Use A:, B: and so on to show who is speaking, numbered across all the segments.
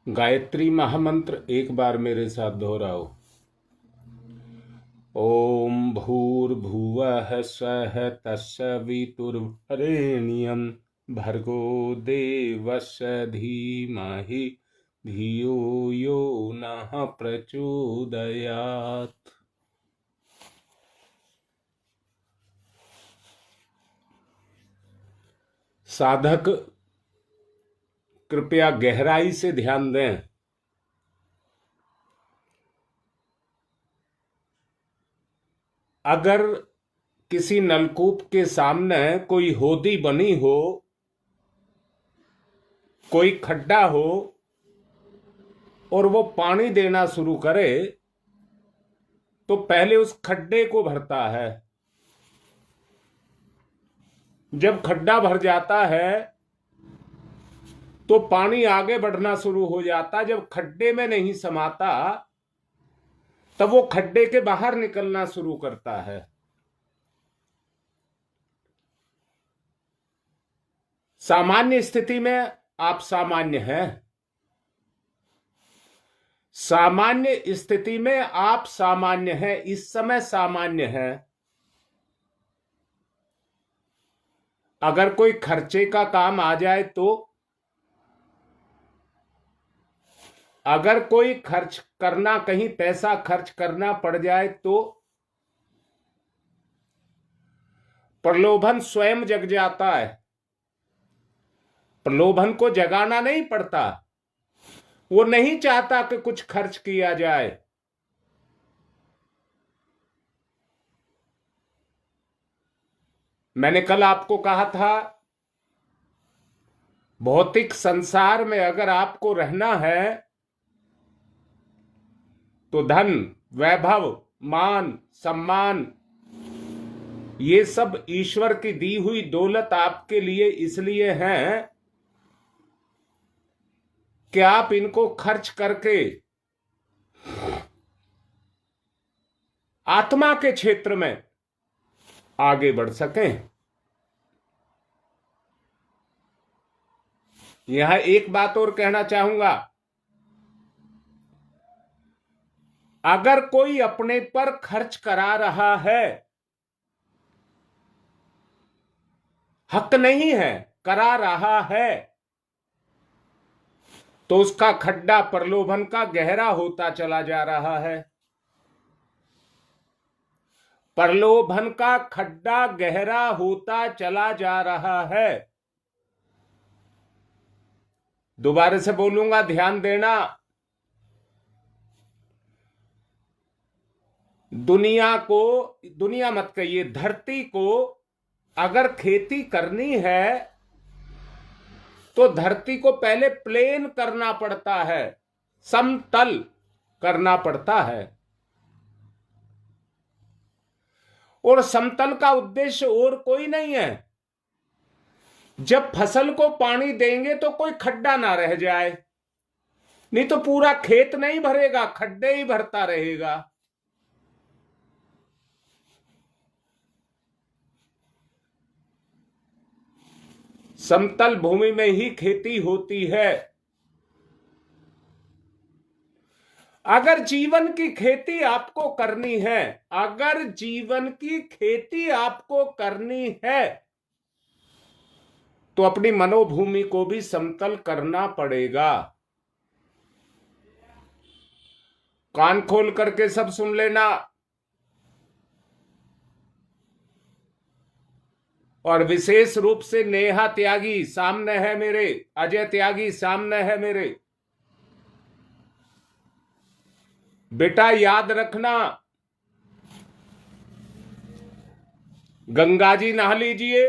A: गायत्री महामंत्र एक बार मेरे साथ दोहराओ। ओम भूर्भुवः स्वः तत्सवितुर्वरेण्यं भर्गो देवस्य धीमहि धियो यो नः प्रचोदयात्। साधक कृपया गहराई से ध्यान दें। अगर किसी नलकूप के सामने कोई होदी बनी हो, कोई खड्डा हो और वो पानी देना शुरू करे तो पहले उस खड्डे को भरता है। जब खड्डा भर जाता है तो पानी आगे बढ़ना शुरू हो जाता। जब खड्डे में नहीं समाता तब वो खड्डे के बाहर निकलना शुरू करता है। सामान्य स्थिति में आप सामान्य हैं। सामान्य स्थिति में आप सामान्य हैं, इस समय सामान्य हैं। अगर कोई खर्चे का काम आ जाए तो, अगर कोई खर्च करना, कहीं पैसा खर्च करना पड़ जाए तो प्रलोभन स्वयं जग जाता है। प्रलोभन को जगाना नहीं पड़ता, वो नहीं चाहता कि कुछ खर्च किया जाए। मैंने कल आपको कहा था, भौतिक संसार में अगर आपको रहना है तो धन, वैभव, मान, सम्मान, ये सब ईश्वर की दी हुई दौलत आपके लिए इसलिए हैं कि आप इनको खर्च करके आत्मा के क्षेत्र में आगे बढ़ सकें। यहां एक बात और कहना चाहूंगा, अगर कोई अपने पर खर्च करा रहा है, हक नहीं है, करा रहा है, तो उसका खड्डा प्रलोभन का गहरा होता चला जा रहा है। प्रलोभन का खड्डा गहरा होता चला जा रहा है। दोबारा से बोलूंगा, ध्यान देना। दुनिया को, दुनिया मत कहिए, धरती को अगर खेती करनी है तो धरती को पहले प्लेन करना पड़ता है, समतल करना पड़ता है। और समतल का उद्देश्य और कोई नहीं है, जब फसल को पानी देंगे तो कोई खड्डा ना रह जाए, नहीं तो पूरा खेत नहीं भरेगा, खड्डे ही भरता रहेगा। समतल भूमि में ही खेती होती है। अगर जीवन की खेती आपको करनी है, अगर जीवन की खेती आपको करनी है तो अपनी मनोभूमि को भी समतल करना पड़ेगा। कान खोल करके सब सुन लेना। और विशेष रूप से नेहा त्यागी सामने है मेरे, अजय त्यागी सामने है मेरे। बेटा याद रखना, गंगा जी नहा लीजिए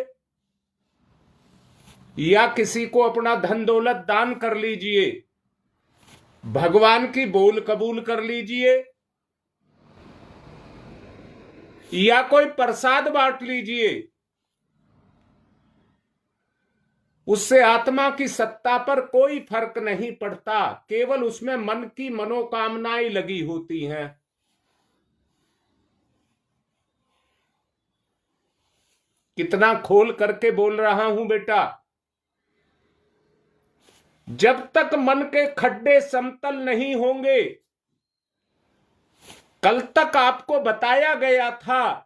A: या किसी को अपना धन दौलत दान कर लीजिए, भगवान की बोल कबूल कर लीजिए या कोई प्रसाद बांट लीजिए, उससे आत्मा की सत्ता पर कोई फर्क नहीं पड़ता। केवल उसमें मन की मनोकामनाएं लगी होती हैं। कितना खोल करके बोल रहा हूं बेटा। जब तक मन के खड्डे समतल नहीं होंगे, कल तक आपको बताया गया था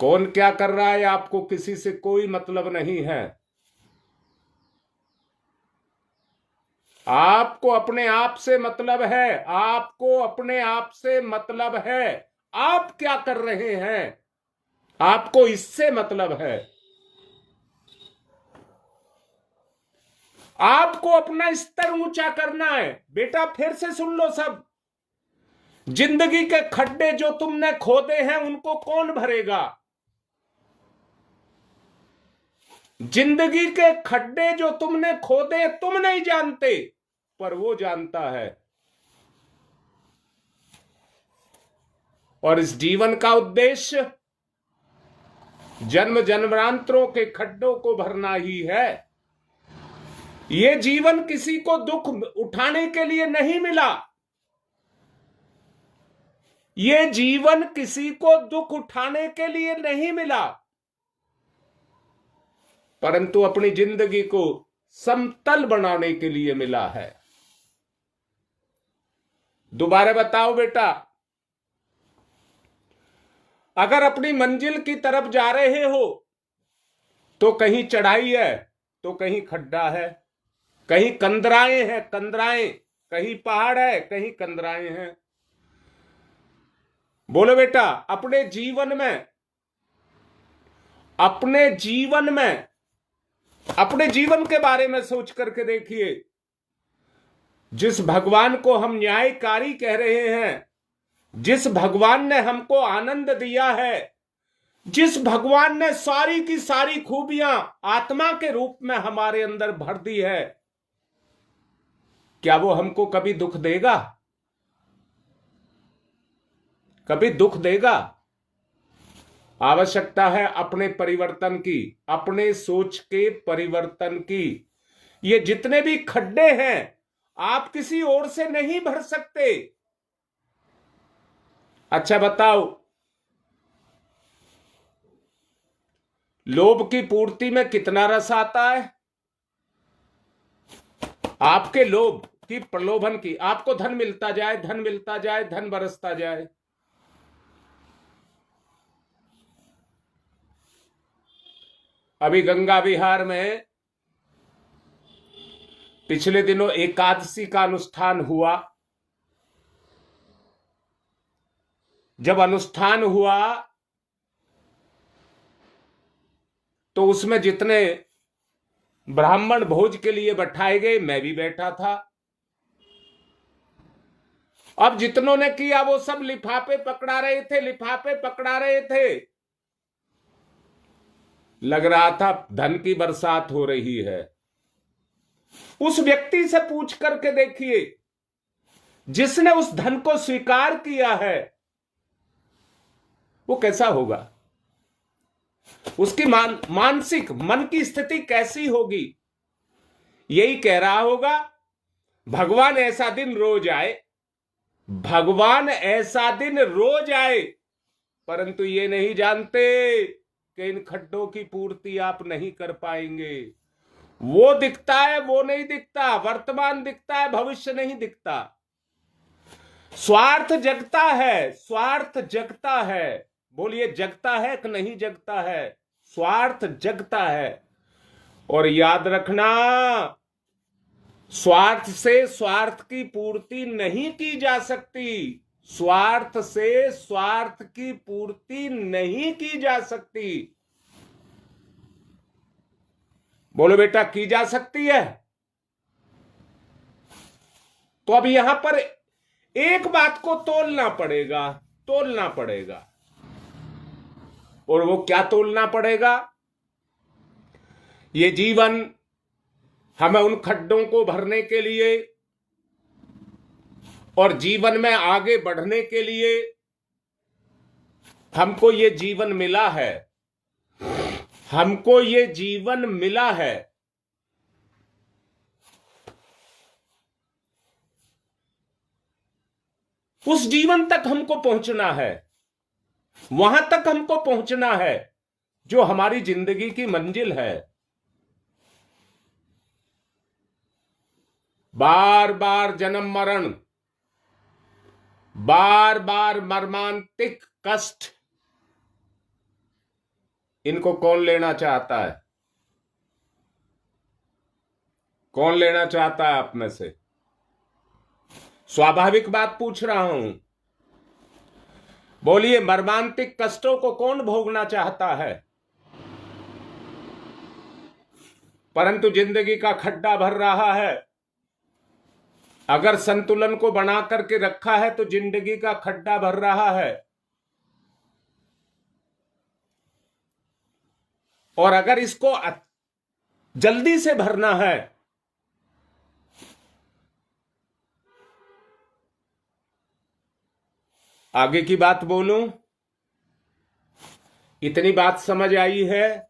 A: कौन क्या कर रहा है आपको किसी से कोई मतलब नहीं है। आपको अपने आप से मतलब है, आपको अपने आप से मतलब है। आप क्या कर रहे हैं, आपको इससे मतलब है। आपको अपना स्तर ऊंचा करना है। बेटा फिर से सुन लो सब, जिंदगी के खड्डे जो तुमने खोदे हैं उनको कौन भरेगा? जिंदगी के खड्डे जो तुमने खोदे तुम नहीं जानते, पर वो जानता है। और इस जीवन का उद्देश्य जन्म जन्मांतरों के खड्डों को भरना ही है। ये जीवन किसी को दुख उठाने के लिए नहीं मिला। ये जीवन किसी को दुख उठाने के लिए नहीं मिला, परंतु अपनी जिंदगी को समतल बनाने के लिए मिला है। दोबारा बताओ बेटा, अगर अपनी मंजिल की तरफ जा रहे हो तो कहीं चढ़ाई है तो कहीं खड्डा है, कहीं कंदराएं हैं, कंदराएं, कहीं पहाड़ है कहीं कंदराएं हैं। बोलो बेटा, अपने जीवन में, अपने जीवन में, अपने जीवन के बारे में सोच करके देखिए। जिस भगवान को हम न्यायकारी कह रहे हैं, जिस भगवान ने हमको आनंद दिया है, जिस भगवान ने सारी की सारी खूबियां आत्मा के रूप में हमारे अंदर भर दी है, क्या वो हमको कभी दुख देगा? कभी दुख देगा? आवश्यकता है अपने परिवर्तन की, अपने सोच के परिवर्तन की। ये जितने भी खड्डे हैं आप किसी और से नहीं भर सकते। अच्छा बताओ, लोभ की पूर्ति में कितना रस आता है? आपके लोभ की, प्रलोभन की, आपको धन मिलता जाए, धन मिलता जाए, धन बरसता जाए। अभी गंगा विहार में पिछले दिनों एकादशी का अनुष्ठान हुआ। जब अनुष्ठान हुआ तो उसमें जितने ब्राह्मण भोज के लिए बैठाए गए, मैं भी बैठा था। अब जितनों ने किया वो सब लिफाफे पकड़ा रहे थे, लिफाफे पकड़ा रहे थे। लग रहा था धन की बरसात हो रही है। उस व्यक्ति से पूछ करके देखिए, जिसने उस धन को स्वीकार किया है, वो कैसा होगा? उसकी मानसिक मन की स्थिति कैसी होगी? यही कह रहा होगा, भगवान ऐसा दिन रोज आए, भगवान ऐसा दिन रोज आए, परंतु ये नहीं जानते कि इन खड्डों की पूर्ति आप नहीं कर पाएंगे। वो दिखता है, वो नहीं दिखता, वर्तमान दिखता है, भविष्य नहीं दिखता। स्वार्थ जगता है, स्वार्थ जगता है। बोलिए, जगता है कि नहीं जगता है? स्वार्थ जगता है। और याद रखना, स्वार्थ से स्वार्थ की पूर्ति नहीं की जा सकती। स्वार्थ से स्वार्थ की पूर्ति नहीं की जा सकती। बोलो बेटा, की जा सकती है? तो अब यहां पर एक बात को तोलना पड़ेगा, तोलना पड़ेगा। और वो क्या तोलना पड़ेगा? ये जीवन हमें उन खड्डों को भरने के लिए और जीवन में आगे बढ़ने के लिए हमको ये जीवन मिला है, हमको ये जीवन मिला है। उस जीवन तक हमको पहुंचना है, वहां तक हमको पहुंचना है जो हमारी जिंदगी की मंजिल है। बार बार जन्म मरण, बार बार मर्मांतिक कष्ट, इनको कौन लेना चाहता है? कौन लेना चाहता है आप में से? स्वाभाविक बात पूछ रहा हूं, बोलिए, मर्मांतिक कष्टों को कौन भोगना चाहता है? परंतु जिंदगी का खड्डा भर रहा है। अगर संतुलन को बना करके रखा है तो जिंदगी का खड्डा भर रहा है, और अगर इसको जल्दी से भरना है आगे की बात बोलूं, इतनी बात समझ आई है?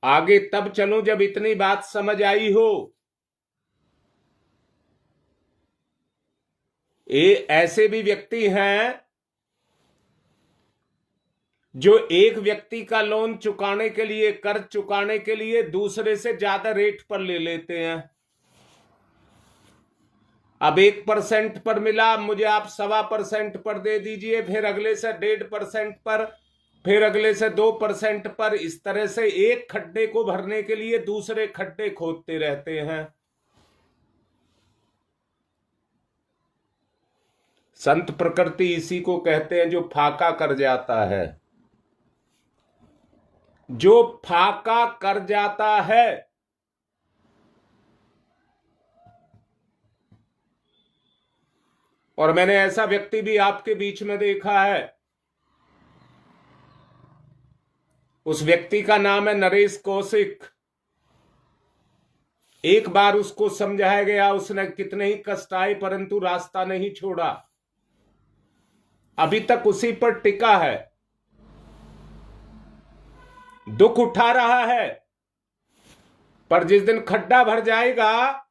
A: आगे तब चलूं जब इतनी बात समझ आई हो। ऐसे भी व्यक्ति हैं जो एक व्यक्ति का लोन चुकाने के लिए, कर्ज चुकाने के लिए दूसरे से ज्यादा रेट पर ले लेते हैं। अब 1% पर मिला, मुझे आप 1.25% पर दे दीजिए, फिर अगले से 1.5% पर, फिर अगले से 2% पर। इस तरह से एक खड्डे को भरने के लिए दूसरे खड्डे खोदते रहते हैं। संत प्रकृति इसी को कहते हैं जो फाका कर जाता है। जो फाका कर जाता है, और मैंने ऐसा व्यक्ति भी आपके बीच में देखा है। उस व्यक्ति का नाम है नरेश कौशिक। एक बार उसको समझाया गया, उसने कितने ही कष्ट आए परंतु रास्ता नहीं छोड़ा, अभी तक उसी पर टिका है, दुख उठा रहा है। पर जिस दिन खड्डा भर जाएगा,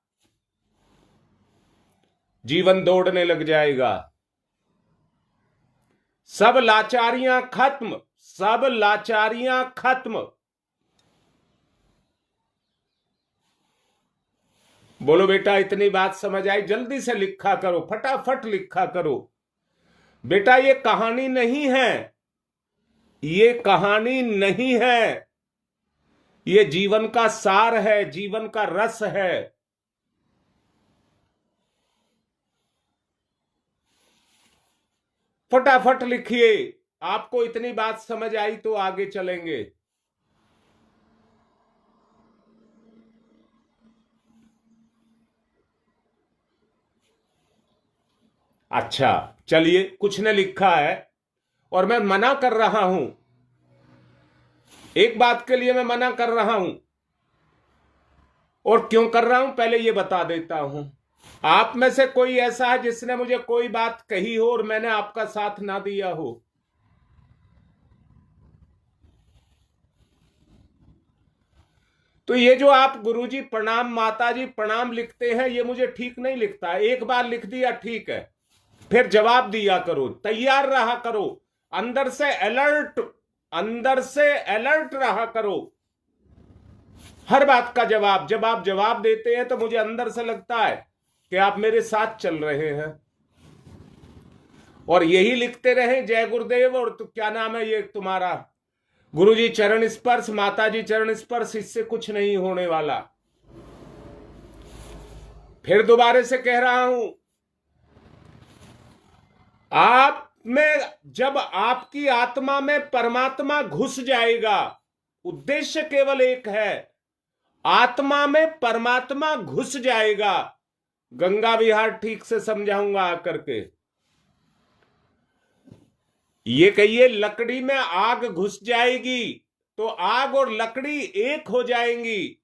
A: जीवन दौड़ने लग जाएगा। सब लाचारियां खत्म, सब लाचारियां खत्म। बोलो बेटा, इतनी बात समझ आई? जल्दी से लिखा करो, फटाफट लिखा करो। बेटा, ये कहानी नहीं है, ये कहानी नहीं है, ये जीवन का सार है, जीवन का रस है। फटाफट लिखिए। आपको इतनी बात समझ आई तो आगे चलेंगे। अच्छा, चलिए, कुछ ने लिखा है और मैं मना कर रहा हूं। एक बात के लिए मैं मना कर रहा हूं, और क्यों कर रहा हूं पहले ये बता देता हूं। आप में से कोई ऐसा है जिसने मुझे कोई बात कही हो और मैंने आपका साथ ना दिया हो? तो ये जो आप गुरुजी प्रणाम, माताजी प्रणाम लिखते हैं, ये मुझे ठीक नहीं लिखता। एक बार लिख दिया ठीक है, फिर जवाब दिया करो, तैयार रहा करो, अंदर से अलर्ट, अंदर से अलर्ट रहा करो। हर बात का जवाब, जब आप जवाब देते हैं तो मुझे अंदर से लगता है कि आप मेरे साथ चल रहे हैं। और यही लिखते रहे, जय गुरुदेव, और तो क्या नाम है ये तुम्हारा, गुरुजी चरण स्पर्श, माताजी चरण स्पर्श, इससे कुछ नहीं होने वाला। फिर दोबारा से कह रहा हूं, आप में जब आपकी आत्मा में परमात्मा घुस जाएगा, उद्देश्य केवल एक है, आत्मा में परमात्मा घुस जाएगा। गंगा विहार ठीक से समझाऊंगा आकर के। ये कहिए, लकड़ी में आग घुस जाएगी तो आग और लकड़ी एक हो जाएंगी।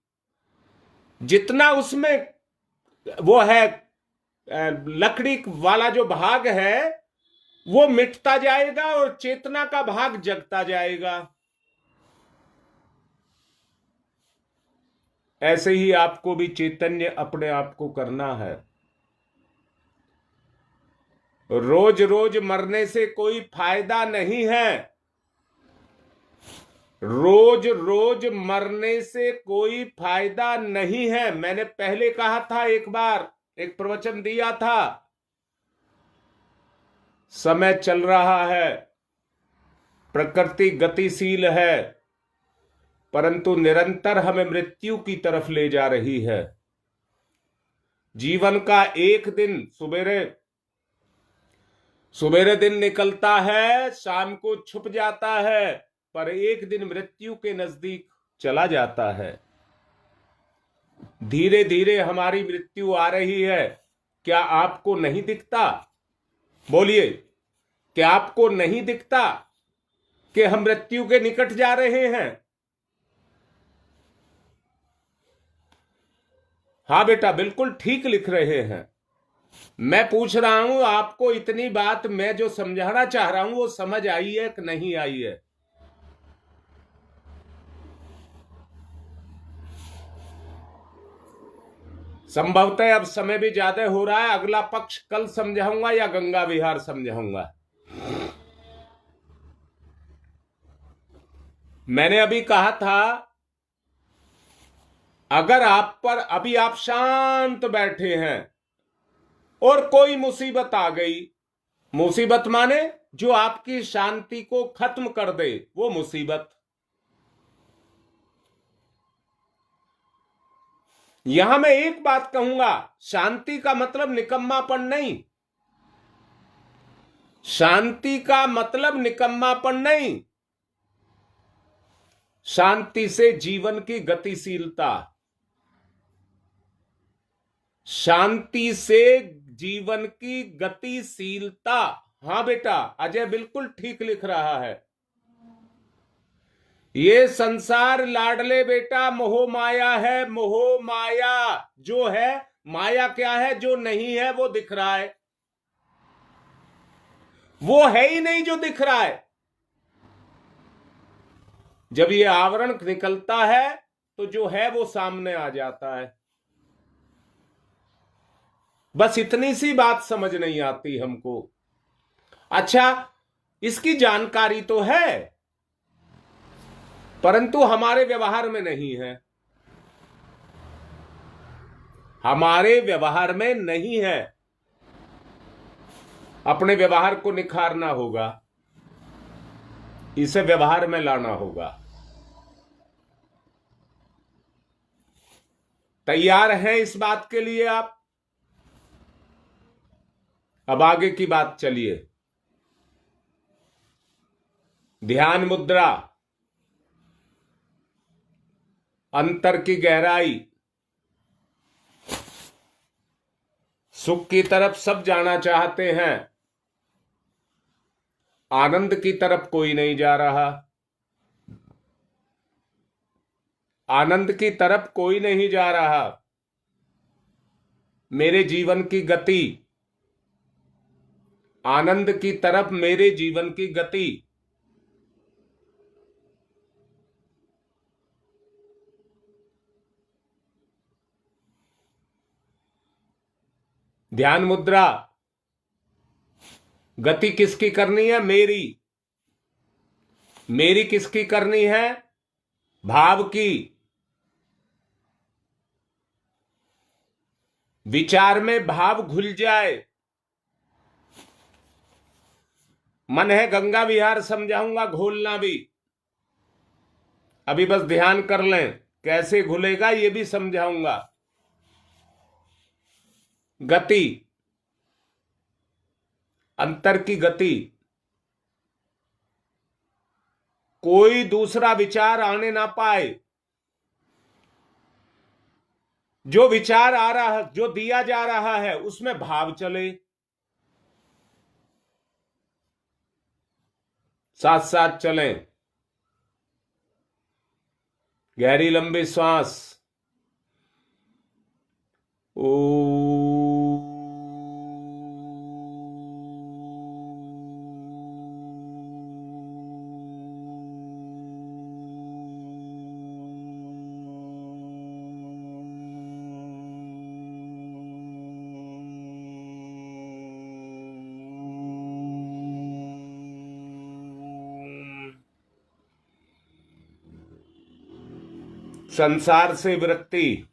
A: जितना उसमें वो है, लकड़ी वाला जो भाग है वो मिटता जाएगा और चेतना का भाग जगता जाएगा। ऐसे ही आपको भी चैतन्य अपने आप को करना है। रोज रोज मरने से कोई फायदा नहीं है। रोज रोज मरने से कोई फायदा नहीं है। मैंने पहले कहा था, एक बार एक प्रवचन दिया था, समय चल रहा है, प्रकृति गतिशील है, परंतु निरंतर हमें मृत्यु की तरफ ले जा रही है। जीवन का एक दिन सुबेरे सुबेरे दिन निकलता है, शाम को छुप जाता है, पर एक दिन मृत्यु के नजदीक चला जाता है। धीरे धीरे हमारी मृत्यु आ रही है। क्या आपको नहीं दिखता? बोलिए, क्या आपको नहीं दिखता कि हम मृत्यु के निकट जा रहे हैं? हाँ बेटा, बिल्कुल ठीक लिख रहे हैं। मैं पूछ रहा हूं आपको, इतनी बात मैं जो समझाना चाह रहा हूं वो समझ आई है कि नहीं आई है? संभवतः अब समय भी ज्यादा हो रहा है, अगला पक्ष कल समझाऊंगा या गंगा विहार समझाऊंगा। मैंने अभी कहा था, अगर आप पर अभी आप शांत बैठे हैं और कोई मुसीबत आ गई, मुसीबत माने जो आपकी शांति को खत्म कर दे, वो मुसीबत। यहां मैं एक बात कहूंगा, शांति का मतलब निकम्मापन नहीं। शांति का मतलब निकम्मापन नहीं। शांति से जीवन की गतिशीलता, शांति से जीवन की गतिशीलता। हां बेटा, अजय बिल्कुल ठीक लिख रहा है। ये संसार लाडले बेटा मोह माया है। मोह माया जो है, माया क्या है? जो नहीं है वो दिख रहा है, वो है ही नहीं जो दिख रहा है। जब ये आवरण निकलता है तो जो है वो सामने आ जाता है। बस इतनी सी बात समझ नहीं आती हमको। अच्छा, इसकी जानकारी तो है, परंतु हमारे व्यवहार में नहीं है। हमारे व्यवहार में नहीं है। अपने व्यवहार को निखारना होगा, इसे व्यवहार में लाना होगा। तैयार हैं इस बात के लिए आप? अब आगे की बात चलिए। ध्यान मुद्रा, अंतर की गहराई। सुख की तरफ सब जाना चाहते हैं, आनंद की तरफ कोई नहीं जा रहा। आनंद की तरफ कोई नहीं जा रहा। मेरे जीवन की गति, आनंद की तरफ मेरे जीवन की गति। ध्यान मुद्रा, गति किसकी करनी है? मेरी। मेरी किसकी करनी है? भाव की। विचार में भाव घुल जाए। मन है गंगा विहार समझाऊंगा, घोलना भी। अभी बस ध्यान कर लें, कैसे घुलेगा ये भी समझाऊंगा। गति, अंतर की गति। कोई दूसरा विचार आने ना पाए। जो विचार आ रहा है, जो दिया जा रहा है, उसमें भाव चले, साथ साथ चलें। गहरी लंबी सांस। ओ संसार से विरक्ति,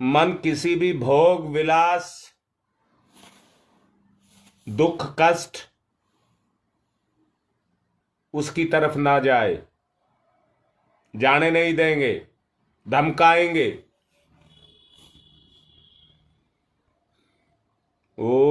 A: मन किसी भी भोग विलास, दुख कष्ट उसकी तरफ ना जाए, जाने नहीं देंगे, धमकाएंगे। ओ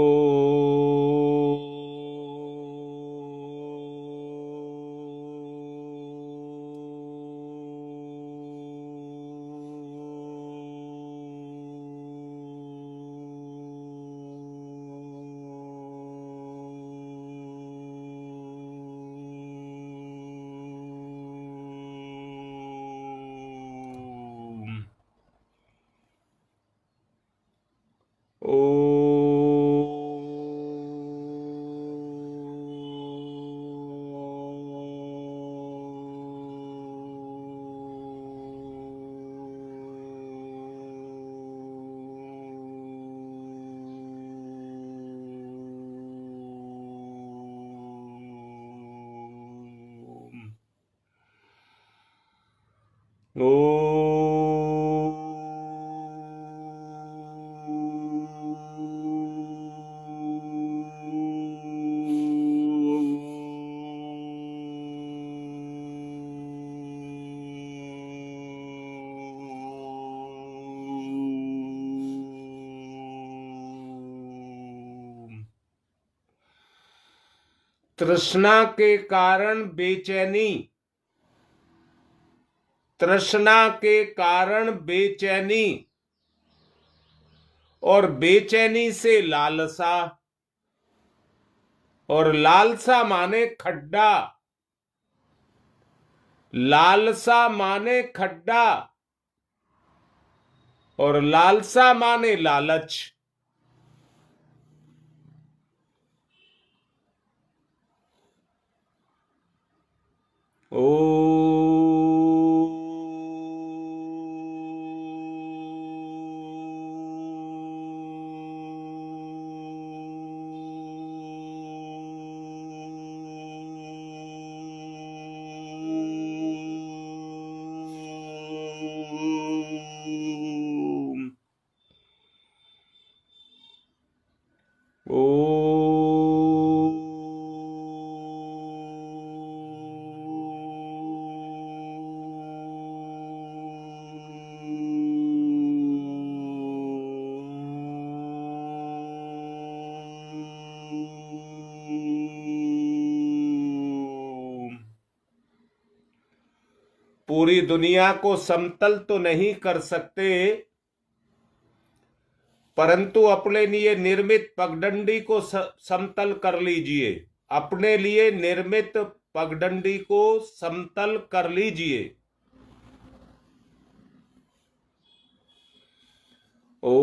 A: तृष्णा के कारण बेचैनी, तृष्णा के कारण बेचैनी और बेचैनी से लालसा, और लालसा माने खड्डा, लालसा माने खड्डा और लालसा माने लालच। ओ पूरी दुनिया को समतल तो नहीं कर सकते, परंतु अपने लिए निर्मित पगडंडी को समतल कर लीजिए। अपने लिए निर्मित पगडंडी को समतल कर लीजिए। ओ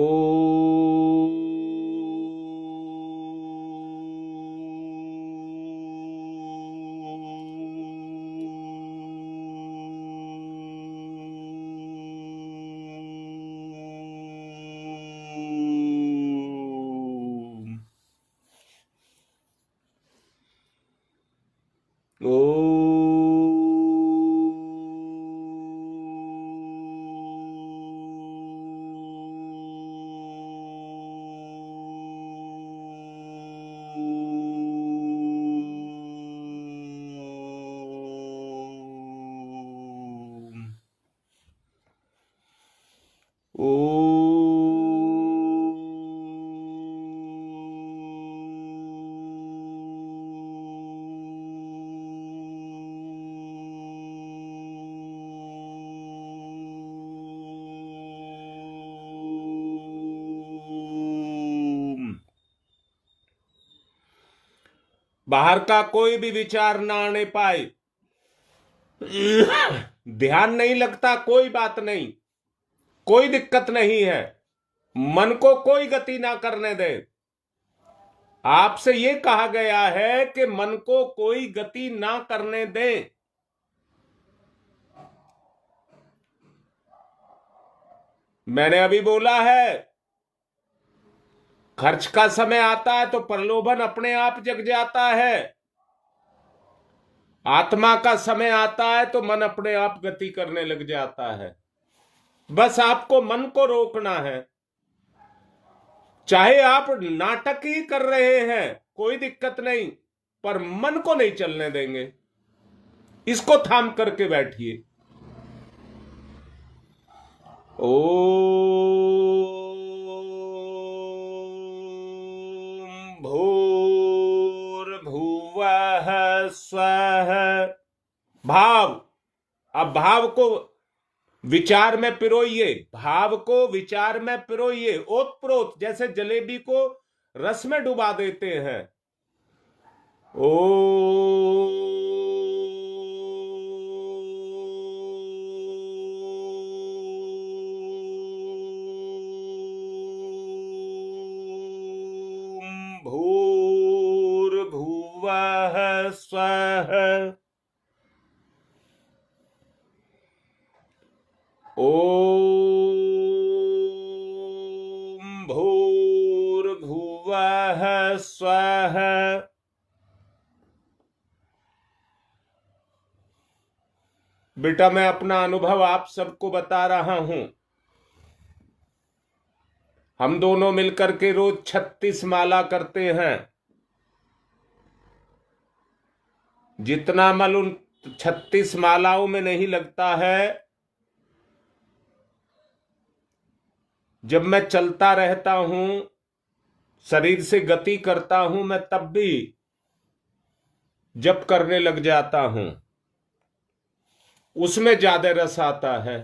A: बाहर का कोई भी विचार ना आने पाए, ध्यान नहीं लगता, कोई बात नहीं, कोई दिक्कत नहीं है। मन को कोई गति ना करने दे। आपसे यह कहा गया है कि मन को कोई गति ना करने दे। मैंने अभी बोला है, खर्च का समय आता है तो प्रलोभन अपने आप जग जाता है। आत्मा का समय आता है तो मन अपने आप गति करने लग जाता है। बस आपको मन को रोकना है। चाहे आप नाटक ही कर रहे हैं कोई दिक्कत नहीं, पर मन को नहीं चलने देंगे। इसको थाम करके बैठिए। ओम भूर्भुवः स्वः। भाव, अब भाव को विचार में पिरोइए, भाव को विचार में पिरोइए। ओतप्रोत, जैसे जलेबी को रस में डुबा देते हैं। ओ भूर्भुवः स्वः। ओम भूर्भुवः स्वः। बेटा, मैं अपना अनुभव आप सबको बता रहा हूं। हम दोनों मिलकर के रोज 36 माला करते हैं। जितना मल उन 36 मालाओं में नहीं लगता है, जब मैं चलता रहता हूं, शरीर से गति करता हूं, मैं तब भी जप करने लग जाता हूं। उसमें ज्यादा रस आता है।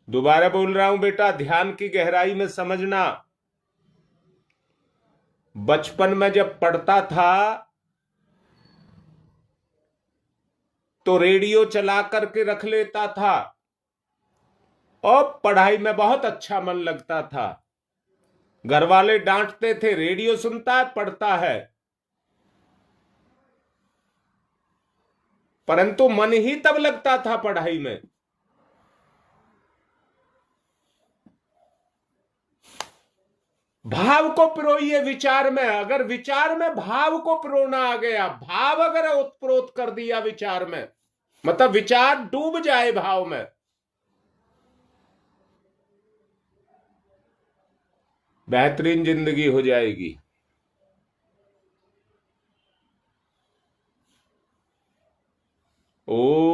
A: दोबारा बोल रहा हूं बेटा, ध्यान की गहराई में समझना। बचपन में जब पढ़ता था तो रेडियो चला करके रख लेता था और पढ़ाई में बहुत अच्छा मन लगता था। घर वाले डांटते थे, रेडियो सुनता है पढ़ता है, परंतु मन ही तब लगता था पढ़ाई में। भाव को पिरोइए विचार में। अगर विचार में भाव को पिरोना आ गया, भाव अगर उत्प्रोत कर दिया विचार में, मतलब विचार डूब जाए भाव में, बेहतरीन जिंदगी हो जाएगी। ओम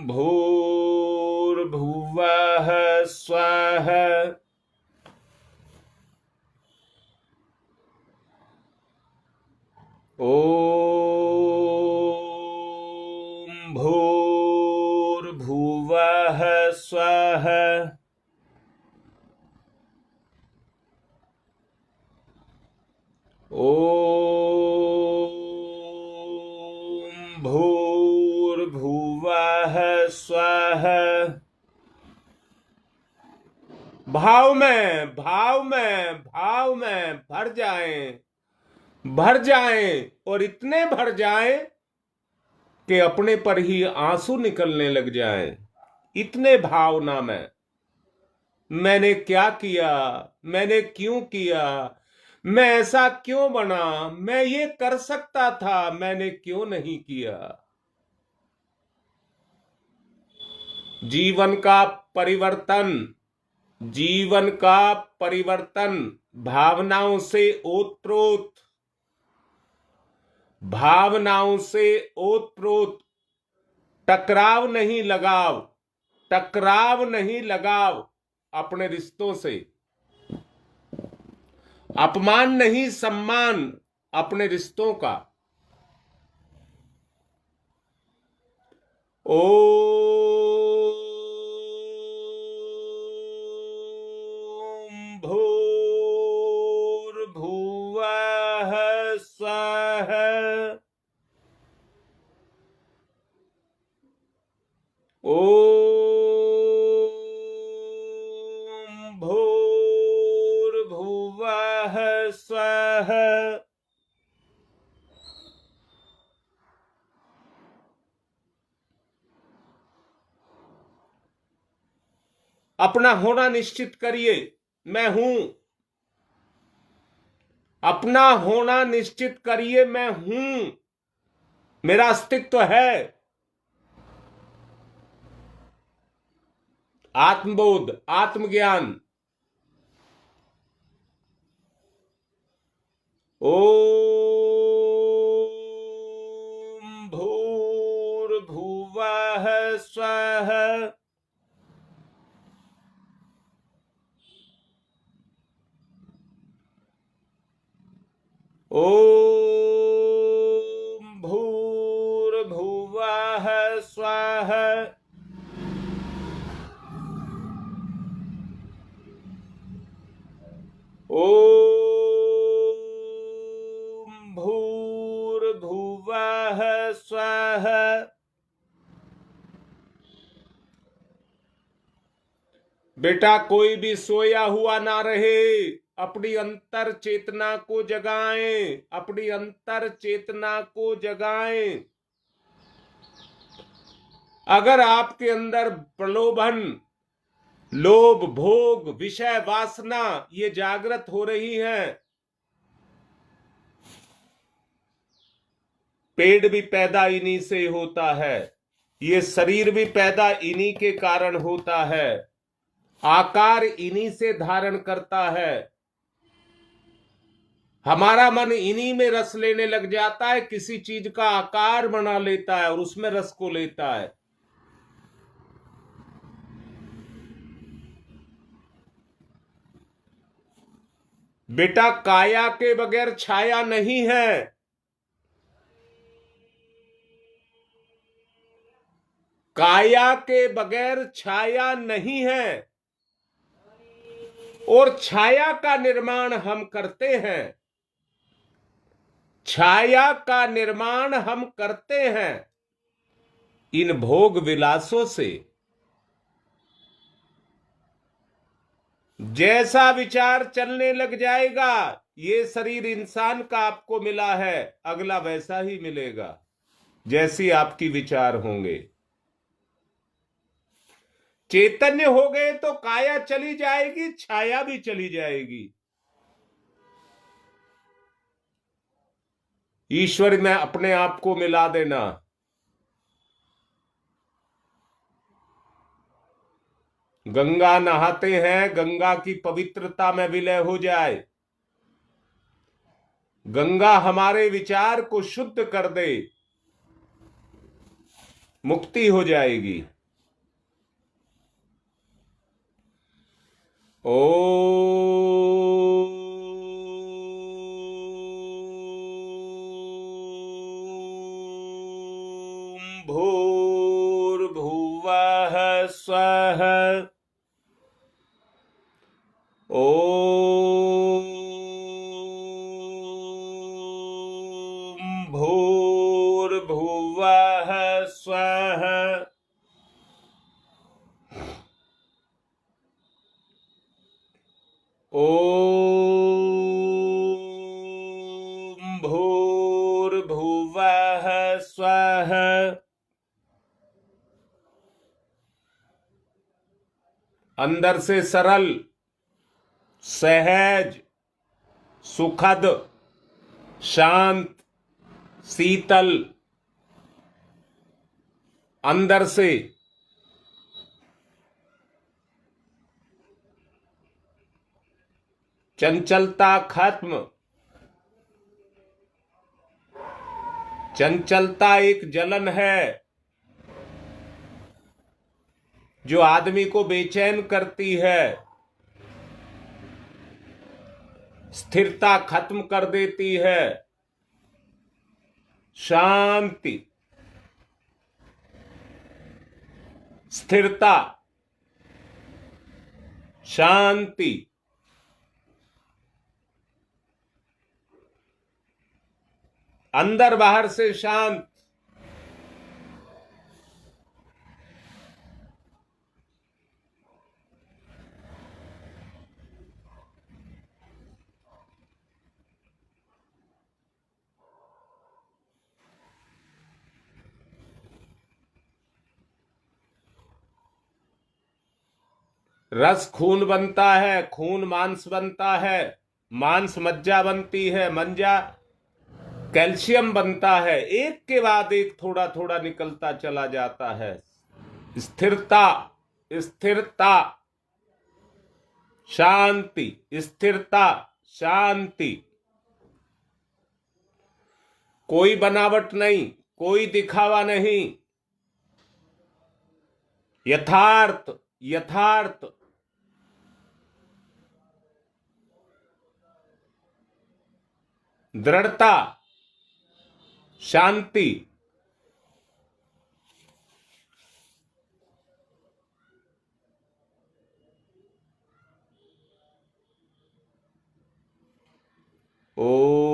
A: भूर्भुवः स्वः। ओम भूर्भुवः स्वः। ओम भूर्भुवः स्वः। भाव में, भाव में, भाव में भर जाएं, भर जाएं, और इतने भर जाएं कि अपने पर ही आंसू निकलने लग जाएं। इतने भावना में, मैंने क्या किया, मैंने क्यों किया, मैं ऐसा क्यों बना, मैं ये कर सकता था, मैंने क्यों नहीं किया। जीवन का परिवर्तन, जीवन का परिवर्तन भावनाओं से ओतप्रोत, भावनाओं से ओतप्रोत। टकराव नहीं लगाव, टकराव नहीं लगाव अपने रिश्तों से। अपमान नहीं सम्मान अपने रिश्तों का। ओम भूर्भुवः स्वः। ओम भूर्भुवः स्वः। अपना होना निश्चित करिए। मैं हूं। अपना होना निश्चित करिए, मैं हूं, मेरा अस्तित्व है। आत्मबोध, आत्मज्ञान। ओम भूर्भुवः स्वः। ओम भूर्भुवः स्वः। ओम भूर्भुवः स्वः। बेटा, कोई भी सोया हुआ ना रहे, अपनी अंतर चेतना को जगाएं, अपनी अंतर चेतना को जगाएं। अगर आपके अंदर प्रलोभन, लोभ, भोग, विषय वासना ये जागृत हो रही है, पेड़ भी पैदा इन्हीं से होता है, ये शरीर भी पैदा इन्हीं के कारण होता है, आकार इन्हीं से धारण करता है। हमारा मन इन्हीं में रस लेने लग जाता है, किसी चीज का आकार बना लेता है और उसमें रस को लेता है। बेटा, काया के बगैर छाया नहीं है। काया के बगैर छाया नहीं है, और छाया का निर्माण हम करते हैं। छाया का निर्माण हम करते हैं इन भोग विलासों से। जैसा विचार चलने लग जाएगा, ये शरीर इंसान का आपको मिला है, अगला वैसा ही मिलेगा जैसी आपकी विचार होंगे। चैतन्य हो गए तो काया चली जाएगी, छाया भी चली जाएगी। ईश्वर में अपने आप को मिला देना। गंगा नहाते हैं, गंगा की पवित्रता में विलय हो जाए। गंगा हमारे विचार को शुद्ध कर दे, मुक्ति हो जाएगी। ओम भूर्भुवः स्वः। ओम भूर्भुवः स्वः। ओम भूर्भुवः स्वः। अंदर से सरल, सहज, सुखद, शांत, शीतल, अंदर से चंचलता खत्म। चंचलता एक जलन है जो आदमी को बेचैन करती है, स्थिरता खत्म कर देती है। शांति, स्थिरता, शांति, अंदर बाहर से शांत। रस खून बनता है, खून मांस बनता है, मांस मज्जा बनती है, मज्जा कैल्शियम बनता है, एक के बाद एक थोड़ा थोड़ा निकलता चला जाता है। स्थिरता, स्थिरता, शांति, स्थिरता, शांति। कोई बनावट नहीं, कोई दिखावा नहीं, यथार्थ, यथार्थ। दृढ़ता, शांति। ओम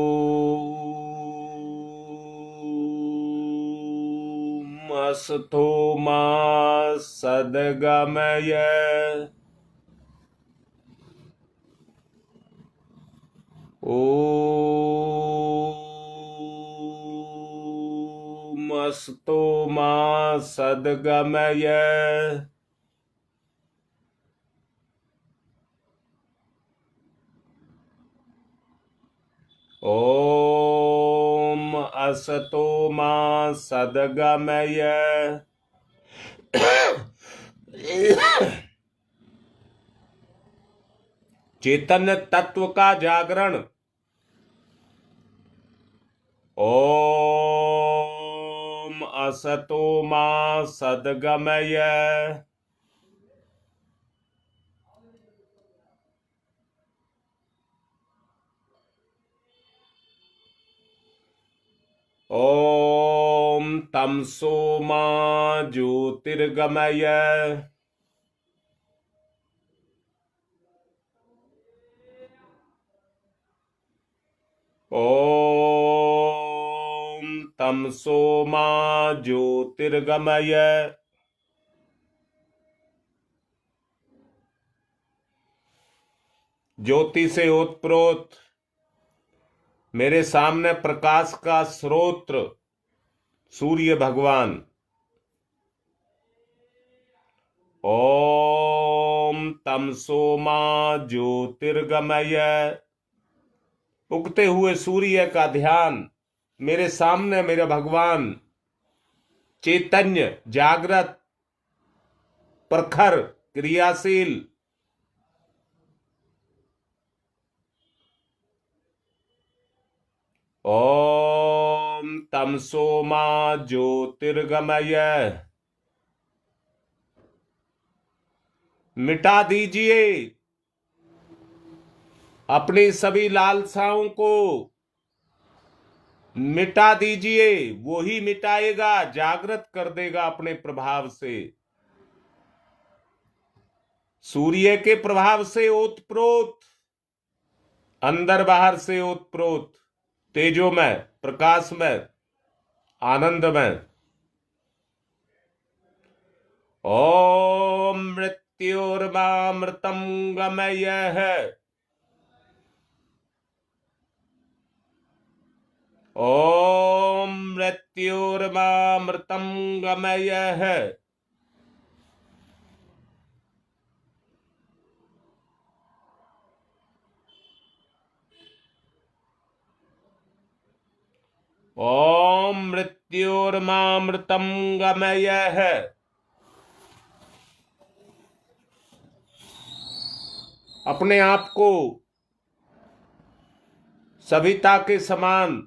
A: अस्तु मा सद्गमय। ओम अस्तु मा सद्गमय। ओम असतो मा सद्गमय। चैतन्य तत्व का जागरण। ओम असतो मा सद्गमय। ओम तमसो मा ज्योतिर्गमय। ओम तमसो मा ज्योतिर्गमय। ज्योति से ओतप्रोत मेरे सामने प्रकाश का स्रोत सूर्य भगवान। ओम तमसो मा ज्योतिर्गमय। उगते हुए सूर्य का ध्यान। मेरे सामने मेरा भगवान चैतन्य, जागृत, प्रखर, क्रियाशील। ओम तमसो मा ज्योतिर्गमय। मिटा दीजिए अपनी सभी लालसाओं को, मिटा दीजिए। वो ही मिटाएगा, जागृत कर देगा अपने प्रभाव से। सूर्य के प्रभाव से ओतप्रोत, अंदर बाहर से ओतप्रोत, तेजोमय, प्रकाशमय, आनंदमय। ओम मृत्युर्मामृतम गमयः। ओम मृत्युर्मामृतम गमयः। ओम मृत्युर्मामृतम गमयः। अपने आप को सविता के समान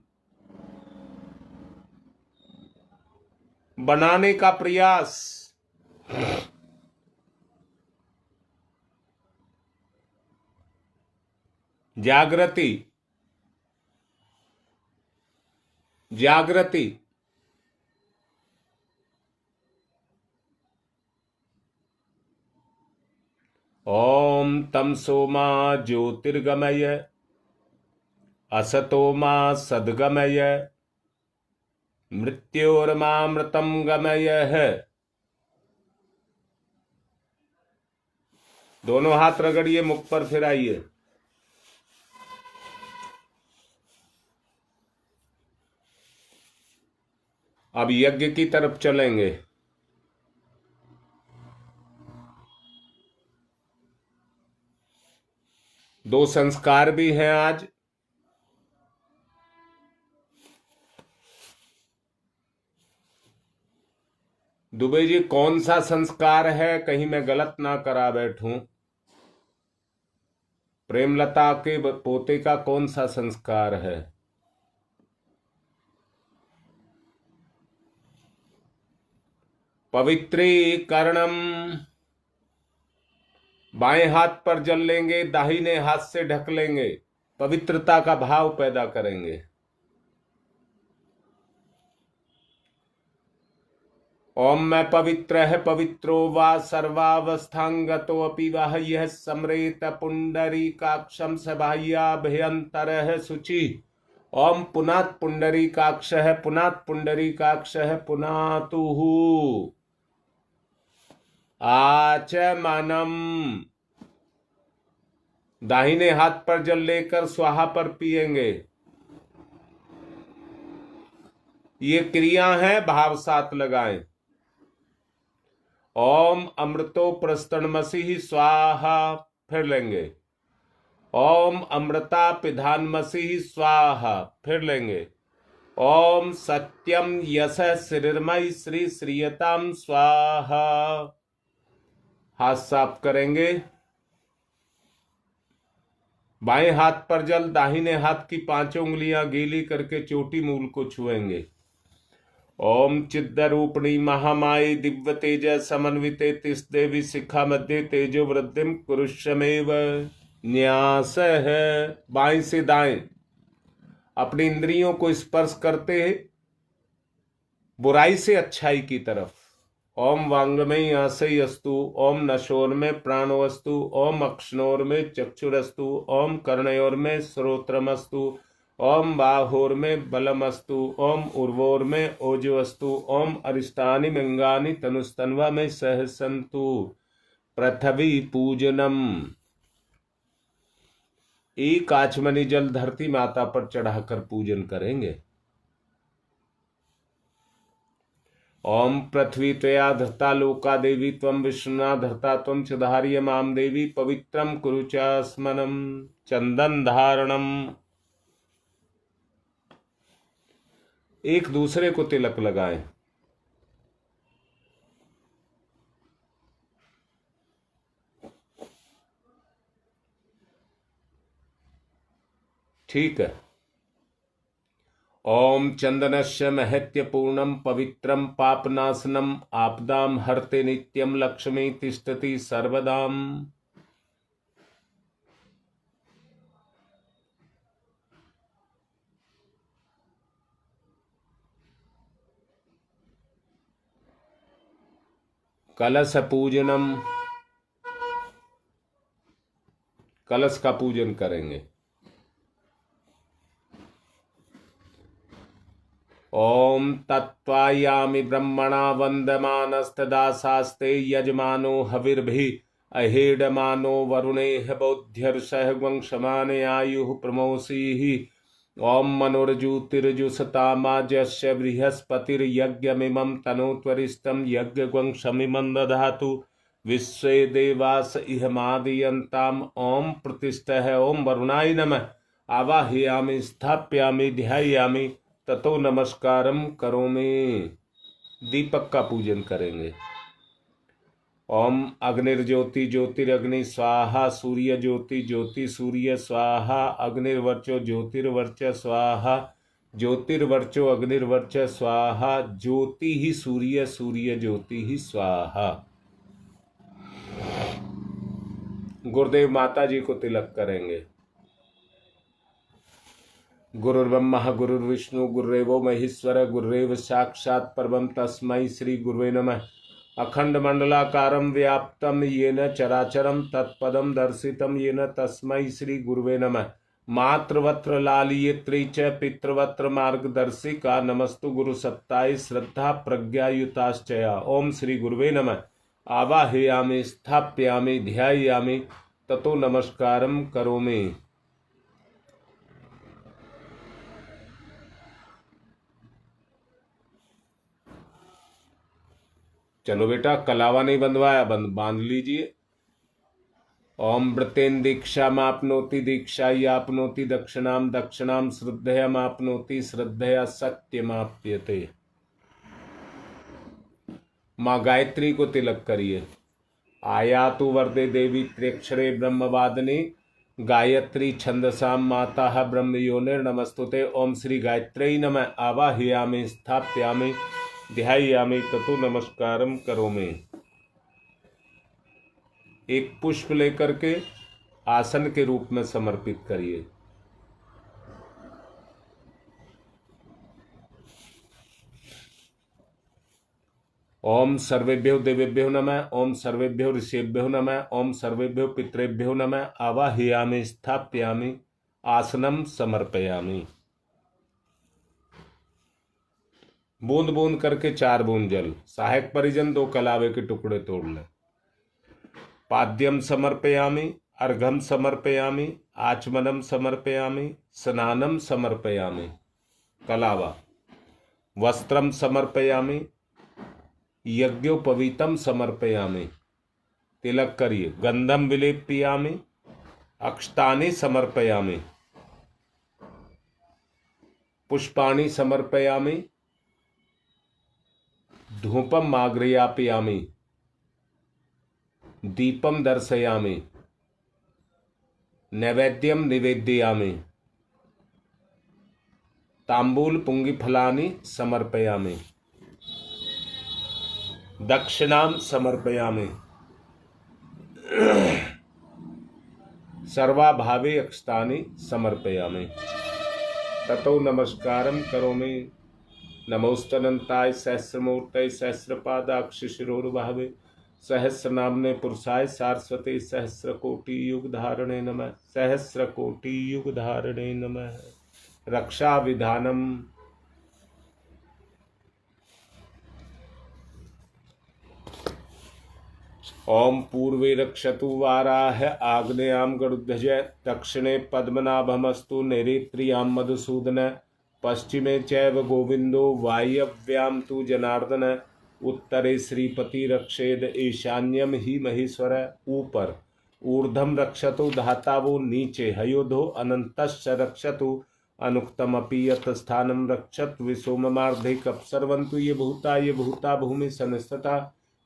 A: बनाने का प्रयास। जागृति, जागृति। ओम तमसो मा ज्योतिर्गमय। असतो मा सद्गमय। मृत्योर्मामृतम गमयः। दोनों हाथ रगड़िए, मुख पर फिराइए। अब यज्ञ की तरफ चलेंगे। 2 संस्कार भी हैं आज। दुबे जी, कौन सा संस्कार है, कहीं मैं गलत ना करा बैठूं। प्रेमलता के पोते का कौन सा संस्कार है? पवित्रीकरणम। बाएं हाथ पर जल लेंगे, दाहिने हाथ से ढक लेंगे, पवित्रता का भाव पैदा करेंगे। ओम मैं पवित्र है पवित्रो वा सर्वावस्थांगतो अपि वह यह समरेत पुंडरीकाक्षम सबाह्याभ्यंतर शुचि। ओम पुनात् पुंडरीकाक्ष है, पुनात् पुंडरीकाक्ष है, पुनातुः आचमनम। दाहिने हाथ पर जल लेकर स्वाहा पर पिएंगे। ये क्रिया है, भाव साथ लगाएं। ओम अमृतो प्रस्तनमसि स्वाहा, फिर लेंगे। ओम अमृता पिधानमसि स्वाहा, फिर लेंगे। ओम सत्यम यश श्रीर्मय श्री श्रीयताम स्वाहा। हाथ साफ करेंगे। बाएं हाथ पर जल, दाहिने हाथ की 5 उंगलियां गीली करके चोटी मूल को छुएंगे। ओम चिद्रूपिणी महामाई दिव्य तेज समन्विते तिस देवी शिखा मध्य तेजो वृद्धिम कुरुष्यमेव न्यास है। बाएं से दाएं अपनी इंद्रियों को स्पर्श करते बुराई से अच्छाई की तरफ। ओम वांगमय आशय अस्तु, ओम नशोर में प्राणोस्तु, ओम अक्षणोर में चक्षुरस्तु, ओम कर्णयोर में श्रोत्रमस्तु, ओम बाहोर में बलमस्तु, ओम उर्वोर में ओजवस्तु, ओम अरिष्टानि मंगानि तनुस्तन्वा में सहसंतु। पृथ्वी पूजनम। एक आचमनी जल धरती माता पर चढ़ाकर पूजन करेंगे। ओम पृथ्वी त्वया धृता लोका देवी त्वं विष्णुना धृता त्वं च धार्य माम देवी पवित्रम कुरु च स्मनम। चंदन धारणम। एक दूसरे को तिलक लगाएं। ठीक है। ओम चंदनस्य महत्यपूर्णम पवित्रम पापनाशनम आपदाम हरते नित्यम लक्ष्मी तिष्ठति सर्वदाम। कलश पूजनम। कलश का पूजन करेंगे। ओम तत्वायामि ब्रह्मणा वंदमानस्तदासास्ते यजमानो हविर्भि अहेडमानो वरुणेह बौद्ध्यर्षः वंशमाने आयुः प्रमोषीहि। ओम मनोर्जुतिर्जुषतामाजस्य बृहस्पतिर्यज्ञमिमं तनोत्वरिष्ठं यज्ञवंशमिमं दधातु विश्वे देवास इहमादयन्ताम्। ओम प्रतिष्ठः। ओम वरुणाय नमः। आवाहयामि स्थाप्यामि ध्यायामि ततो नमस्कारम करोमि। दीपक का पूजन करेंगे। ओम अग्निर्ज्योति ज्योतिरग्नि स्वाहा, सूर्य ज्योति ज्योति सूर्य स्वाहा, अग्निर्वर्चो ज्योतिर्वर्च स्वाहा, ज्योतिर्वर्चो अग्निर्वर्च स्वाहा, ज्योति ही सूर्य सूर्य ज्योति ही स्वाहा। गुरुदेव माता जी को तिलक करेंगे। गुरुर्ब्रह्मा गुरुर्विष्णु गुरुरेवो महेश्वर गुरुरेव साक्षात् परमं तस्मै श्री गुरुवे नमः। अखंड मंडलाकारं व्याप्तं येन चराचरं तत्पदं दर्शितं येन तस्मै श्री गुरुवे नमः। मातृवत्र लालियत्री च पितृवत्र मार्गदर्शिका नमस्तु गुरुसत्ताय श्रद्धा प्रज्ञायुताश्चया। ओम श्री गुरुवे नमः। आवाहयामि स्थाप्यामि ध्यायामि ततो नमस्कारं करोमि। चलो बेटा, कलावा नहीं बंधवाया, बांध लीजिए। ओम व्रतेन दीक्षामाप्नोति दीक्षायाप्नोति दक्षिणाम दक्षिणाम श्रद्धयामाप्नोति श्रद्धया सत्यमाप्यते। माँ गायत्री को तिलक करिए। आयातु वरदे देवी त्र्यक्षरे ब्रह्मवादिनी गायत्री छंदसाम माता ब्रह्म योनिर्नमस्तुते। ओम श्री गायत्री नमः। आवाहयामि स्थापयामि ध्यायामि ततो नमस्कारम करोमि। एक पुष्प लेकर के आसन के रूप में समर्पित करिए। ओम सर्वेभ्यो देवेभ्यो नमः। ओम सर्वेभ्यो ऋषिभ्यो नमः। ओम सर्वेभ्यो पितरेभ्यो नमः। आवाहयामि स्थापयामि आसनम समर्पयामि। बूंद बूंद करके 4 बूंद जल। सहायक परिजन 2 कलावे के टुकड़े तोड़ लें। पाद्यम समर्पयामि अर्घम समर्पयामि आचमनम समर्पयामि स्नानम समर्पयामि। कलावा वस्त्रम समर्पयामि यज्ञोपवीतम समर्पयामि। तिलक करिए। गंधम विलेप्यामि अक्षतानि समर्पयामि पुष्पाणि समर्पयामि धूपम माग्रयापयामि दीपम दर्शयामि नैवेद्यम निवेदयामि तांबूल पुंगिफलानि समर्पयामि दक्षिणाम समर्पयामि सर्वाभावे अक्षतानि समर्पयामि। ततो नमस्कारम करोमि। नमोस्तनंताय सहस्रमूर्तये सहस्रपादाक्ष शिरोरुभावे सहस्रनाम्ने पुरुषाय सारस्वते सहस्रकोटि युग धारणे नमः। सहस्रकोटि युग धारणे नमः। रक्षा विधानम। ओम पूर्वे रक्षतु वाराह आग्नेयाम गरुध्वज दक्षिणे पद्मनाभमस्तु नैऋत्यां मधुसूदन पश्चिमे चैव गोविंदो वायव्याम तु जनार्दन उत्तरे श्रीपति रक्षेद ईशान्यम ही महेश्वर। ऊपर ऊर्ध्वम रक्षतु धातावो नीचे हयोधो अनंतश्च रक्षतु अनुक्तमपि यत् स्थानं रक्षत विसोममार्धे कप्सर्वन्तु ये भूता भूमि संस्थिता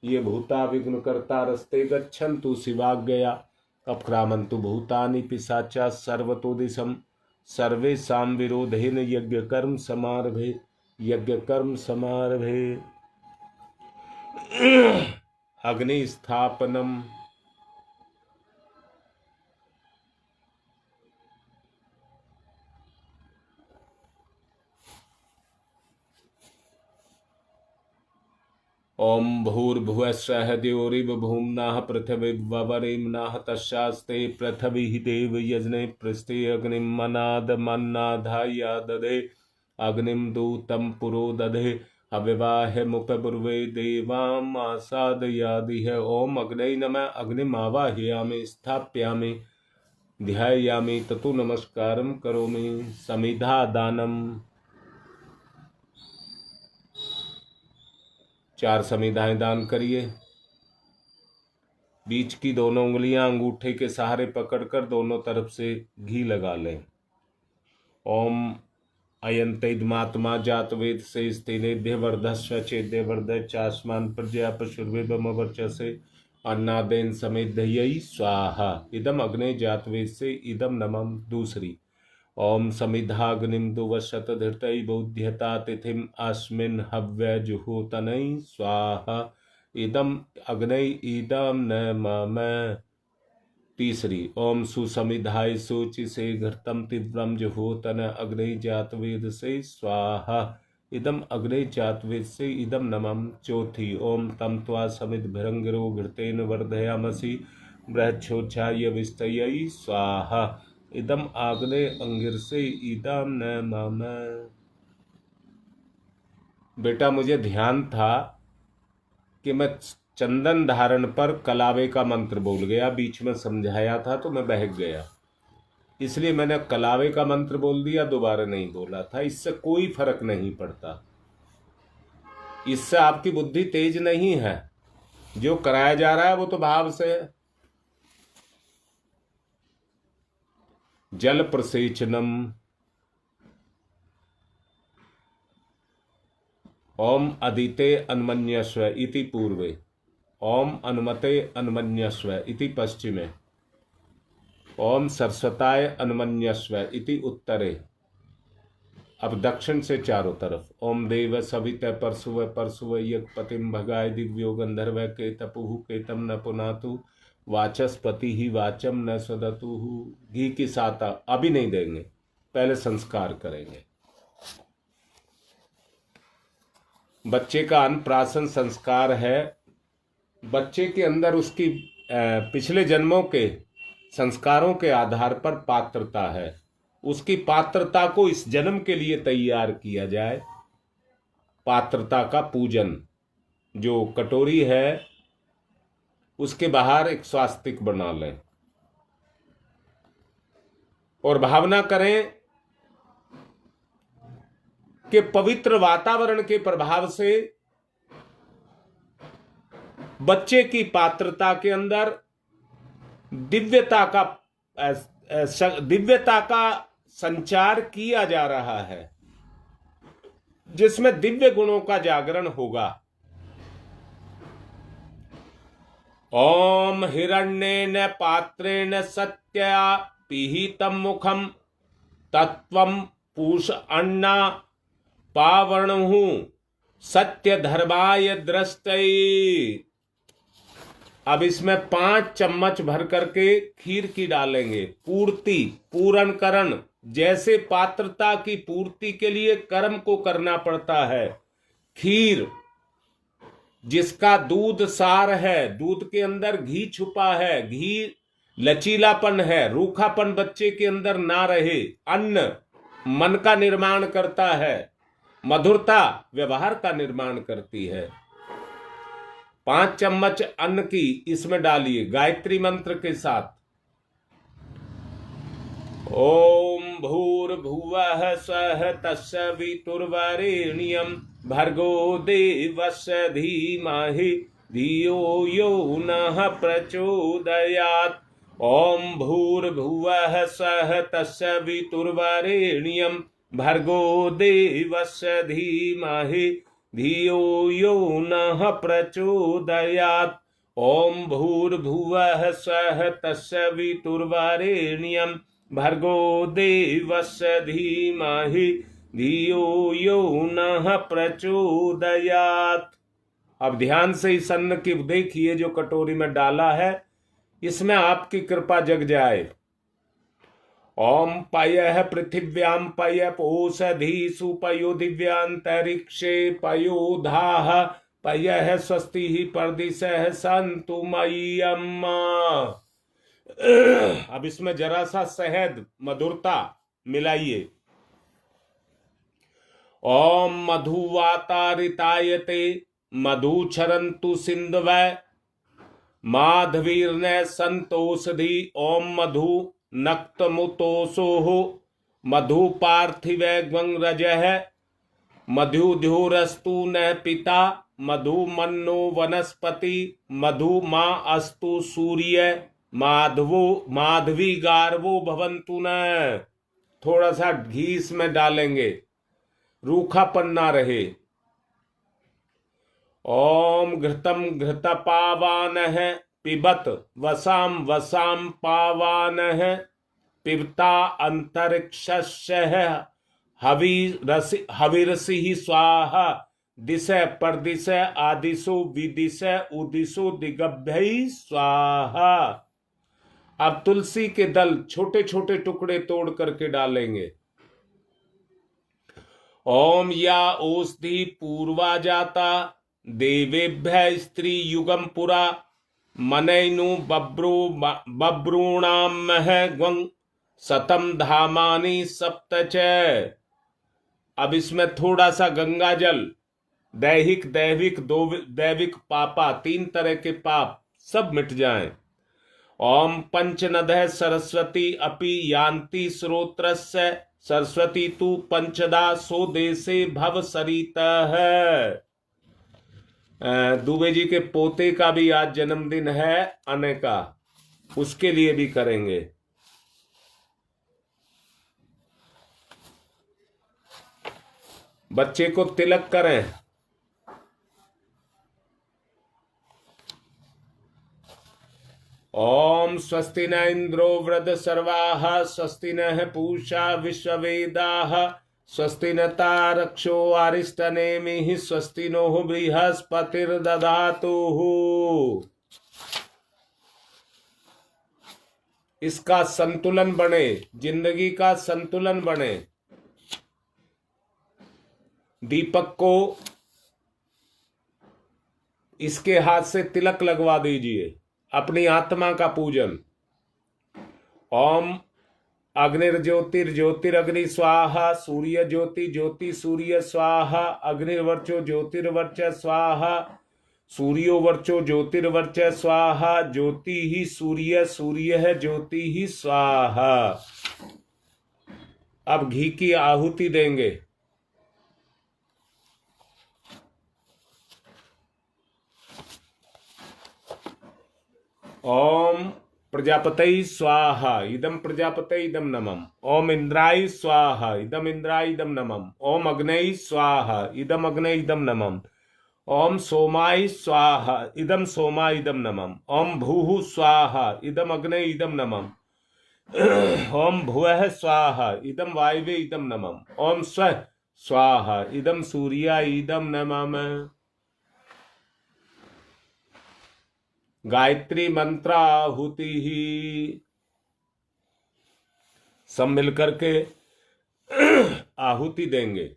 A: ये भूता विघ्नकर्ता रस्ते गच्छन्तु शिवाज्ञया अपक्रामन्तु भूतानि पिशाचा सर्वतो दिशम सर्वेषां विरोधेन यज्ञकर्म समारभे अग्नि स्थापनम। ओम भूर्भुवस्सह द्योरिवभूम्नाः पृथिवीवरेम्नाः तस्यास्ते पृथिवी देव यजने पृष्ठे अग्निं मन्नाधाय दधे अग्निं दूतं पुरो दधे अविवाह मुपपूर्वे देवामासादयादिह। ओम अग्नये नमः। अग्निम आवाहयामि स्थापयामि ध्यायामि ततो नमस्कारं करोमि। समिधा दानम। 4 समिधाएं दान करिए। बीच की दोनों उंगलियां अंगूठे के सहारे पकड़कर दोनों तरफ से घी लगा लें। ओम अयंतमात्मा जात वेद से स्थिनेद्य वर्धस्व चेद्य वर्ध चास्मान प्रज्ञा पशुर्वेदमवर्चसे अन्नादेन समेधयी स्वाहा। इदम अग्ने जात वेद से इदम नमम। दूसरी ओम समिधाग्निम दुवशत धृतई बौध्यता तिथिम अस्मिन् हव्य जुहोतनई स्वाहा। इदम अग्नई इदम न मम। तीसरी ओम सुसमिधाय सूचि से घृतम तीव्रम जुहोतन अग्नि जातवेद से स्वाहा। इदम अग्नि जातवेद से इदम नमम। चौथी ओम तम त्वा समित भृंगिरो घृतेन वर्धयामसि बृहच्छोच्छाय विस्तयी स्वाहा। इदम आग्ने अंगिर से इदम न मम। बेटा मुझे ध्यान था कि मैं चंदन धारण पर कलावे का मंत्र बोल गया, बीच में समझाया था तो मैं बहक गया, इसलिए मैंने कलावे का मंत्र बोल दिया, दोबारा नहीं बोला था। इससे कोई फर्क नहीं पड़ता, इससे आपकी बुद्धि तेज नहीं है। जो कराया जा रहा है वो तो भाव से है। जल प्रसेचनम। ओम अदिते अन्मन्यस्व इति पूर्वे, ओम अनुमते अन्मन्यस्व इति पश्चिमे, ओम सरस्वताय अन्मन्यस्व इति उत्तरे। अब दक्षिण से चारों तरफ। ओम देव सवित परसुव परसुव यज्ञपतिम भगाय दिव्यो गंधर्व के तपुहु केतम न पुनातु वाचस्पति ही वाचम न सदतु। घी की साता अभी नहीं देंगे, पहले संस्कार करेंगे। बच्चे का अन्नप्राशन संस्कार है। बच्चे के अंदर उसकी पिछले जन्मों के संस्कारों के आधार पर पात्रता है। उसकी पात्रता को इस जन्म के लिए तैयार किया जाए। पात्रता का पूजन, जो कटोरी है उसके बाहर एक स्वास्तिक बना लें और भावना करें कि पवित्र वातावरण के प्रभाव से बच्चे की पात्रता के अंदर दिव्यता का संचार किया जा रहा है, जिसमें दिव्य गुणों का जागरण होगा। ओम हिरण्येन पात्रेण सत्या पिहितम मुखम तत्वम पूष अन्ना पावणहु सत्य धर्माय दृष्टि। अब इसमें 5 चम्मच भर करके खीर की डालेंगे। पूर्ति, पूरणकरण, जैसे पात्रता की पूर्ति के लिए कर्म को करना पड़ता है। खीर जिसका दूध सार है, दूध के अंदर घी छुपा है, घी लचीलापन है, रूखापन बच्चे के अंदर ना रहे। अन्न मन का निर्माण करता है, मधुरता व्यवहार का निर्माण करती है। 5 चम्मच अन्न की इसमें डालिए गायत्री मंत्र के साथ। ओम भूर्भुवः स्वः तत्सवितुर्वरेण्यं भर्गो देवस्य धीमहि धियो यो नः प्रचोदयात्। ओम भूर्भुवः स्वः तत्सवितुर्वरेण्यं भर्गो देवस्य धीमहि धियो यो नः प्रचोदयात्। ओम भूर्भुवः स्वः तत्सवितुर्वरेण्यं भर्गो देवस्य धीमहि धियो यो नः प्रचोदयात्। अब ध्यान से इस अन्न की देखिए जो कटोरी में डाला है, इसमें आपकी कृपा जग जाए। ओम पयः पृथिव्यां पय पोषधीषु पयो दिव्यांतरिक्षे पयो धाः पयः स्वस्तिः परदिशः सन्तु मह्यम्। अब इसमें जरा सा शहद मधुरता मिलाइए। ओम मधुवातारितायते मधुचरन्तु सिन्धवः माधवीर्न संतोषधि। ओम मधु नक्तमुतोषोः मधु पार्थिव ग्वंरजः मधुध्योरस्तु न पिता मधु मन्नो वनस्पति मधु माँ अस्तु सूर्य माधवो माधवी गार्वो भवन्तु न। थोड़ा सा घी इसमें डालेंगे, रूखापन ना रहे। ओम घृतम घृतपावानः पिबत वसाम वसाम पावानः पिबता अंतरिक्षस्य हविरसि स्वाहा दिश परदिश आदिशो विदिश उदिशो दिग्भ्यै स्वाहा। अब तुलसी के दल छोटे छोटे टुकड़े तोड़ करके डालेंगे। ओम या ओषधि पूर्वा जाता देवेभ्य स्त्री युगम पुरा मनैनु बब्रूणामह ग्वं शतम धामानि सप्त च। अब इसमें थोड़ा सा गंगा जल, दैहिक दैविक दैविक पापा, 3 तरह के पाप सब मिट जाएं। ओम पंचनदः सरस्वती अपि यान्ति श्रोत्रस्य सरस्वती तु पंचदा सो देशे भव सरितः। दुबे जी के पोते का भी आज जन्मदिन है, अने का, उसके लिए भी करेंगे। बच्चे को तिलक करें। ओम स्वस्ति न इंद्रो वृद्धसर्वाः स्वस्ति नः पूषा विश्ववेदाः स्वस्ति न तारक्षो अरिष्टनेमिः स्वस्ति नो बृहस्पतिर्दधातु। इसका संतुलन बने, जिंदगी का संतुलन बने। दीपक को इसके हाथ से तिलक लगवा दीजिए, अपनी आत्मा का पूजन। ओम अग्निर्ज्योतिर्ज्योतिरग्नि स्वाहा, सूर्य ज्योति ज्योति सूर्य स्वाहा, अग्निर्वर्चो ज्योतिर्वर्च स्वाहा, सूर्यो वर्चो ज्योतिर्वर्च स्वाहा, ज्योति ही सूर्य, सूर्य है ज्योति ही स्वाहा। अब घी की आहुति देंगे। ओम प्रजापतये स्वाहा, इदम प्रजापतये इदम नमः। ओम इंद्राय स्वाहा, इदम इंद्राय इदम नमः। ओम अग्नये स्वाहा, इदम अग्नये इदम नमः। ओम सोमाय स्वाहा, इदम सोमाय इदम नमः। ओम भूः स्वाहा, इदम अग्नये इदम नमः। ओम भुवः स्वाहा, इदम वायवे इदम नमः। ओम स्वः स्वाहा, इदम सूर्याय इदम नमः। गायत्री मंत्राहुति ही सब मिलकर के आहुति देंगे।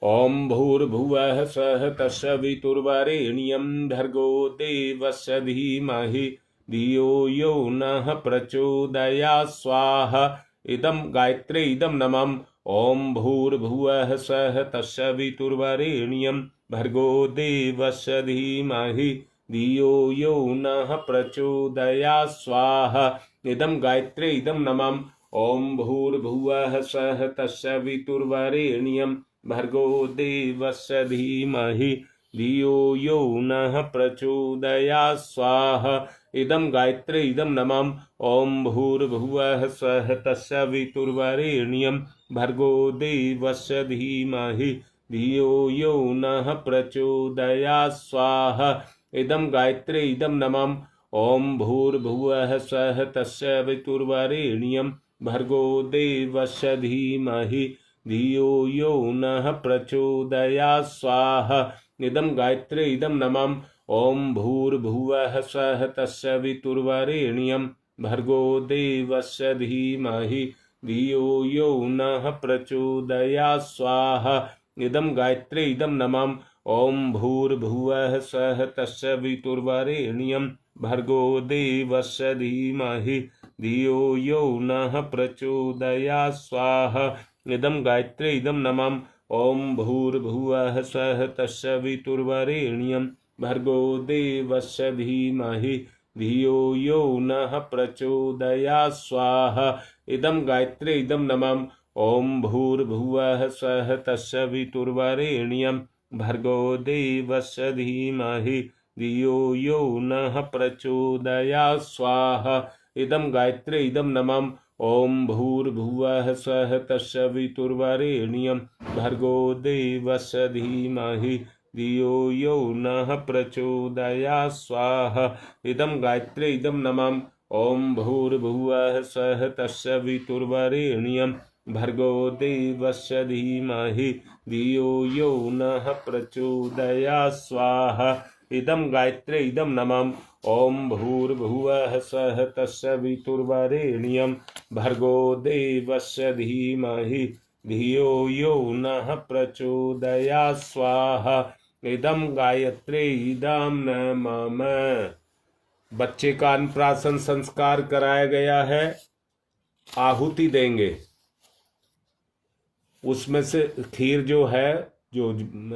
A: ओम भूर्भुवः स्वः तत्सवितुर्वरेण्यं भर्गो देवस्य धीमहि धियो यो नः प्रचोदयात् स्वाहा। इदम गायत्री इदम नमः। ओम भूर्भुवः स्वः तत्सवितुर्वरेण्यं भर्गो देवस्य धीमहि धियो यो नः प्रचोदयात् स्वाहा। इदम गायत्री इदम नमः। ओम भूर्भुवः स्वः तत्सवितुर्वरेण्यं भर्गो देवस्य धीमहि धियो यो नः प्रचोदयात् स्वाहा। इदम गायत्री इदम नमः। ओम भूर्भुवः स्वः तत्सवितुर्वरेण्यं भर्गो देवस्य धीमहि धियो यो नः प्रचोदयात् स्वाहा। इदम गायत्री इदम नमः। ओम भूर्भुवः स्वः तत्सवितुर्वरेण्यं भर्गो देवस्य धीमहि धियो यो नः प्रचोदयात् स्वाहा। इदम गायत्री इदम नमः। ओम भूर्भुवः स्वः तत्सवितुर्वरेण्यं भर्गो देवस्य धीमहि धियो यो नः प्रचोदयात् स्वाहा। इदम गायत्री इदम नमः। ओम भूर्भुवः स्वः तत्सवितुर्वरेण्यं भर्गो देवस्य धीमहि धियो यो नः प्रचोदयात् स्वाहा। इदम गायत्री इदम नमः। ओम भूर्भुवः स्वः तत्सवितुर्वरेण्यं भर्गो देवस्य धीमहि धियो यो नः प्रचोदयात् स्वाहा। इदम गायत्री इदम नमः। ओम भूर्भुवः स्वः तत्सवितुर्वरेण्यं भर्गो देवस्य धीमहि धियो यो नः प्रचोदयात् स्वाहा। इदम गायत्री इदम नमः। ओम भूर्भुवः स्वः तत्सवितुर्वरेण्यं भर्गो देवस्य धीमहि धियो यो नः प्रचोदयात् स्वाहा। इदम गायत्री इदम नमः। ओम भूर्भुवः स्वः तत्सवितुर्वरेण्यं भर्गो देवस्य धीमहि धियो यो नः प्रचोदयात् स्वाहा। इदम गायत्री इदम नमः। ओम भूर्भुवः स्वः तत्सवितुर्वरेण्यं भर्गो देवस्य धीमहि धियो यो नः प्रचोदयात् स्वाहा। इदम गायत्री इदम नमः। बच्चे का अन्नप्राशन संस्कार कराया गया है, आहुति देंगे। उसमें से खीर जो है, जो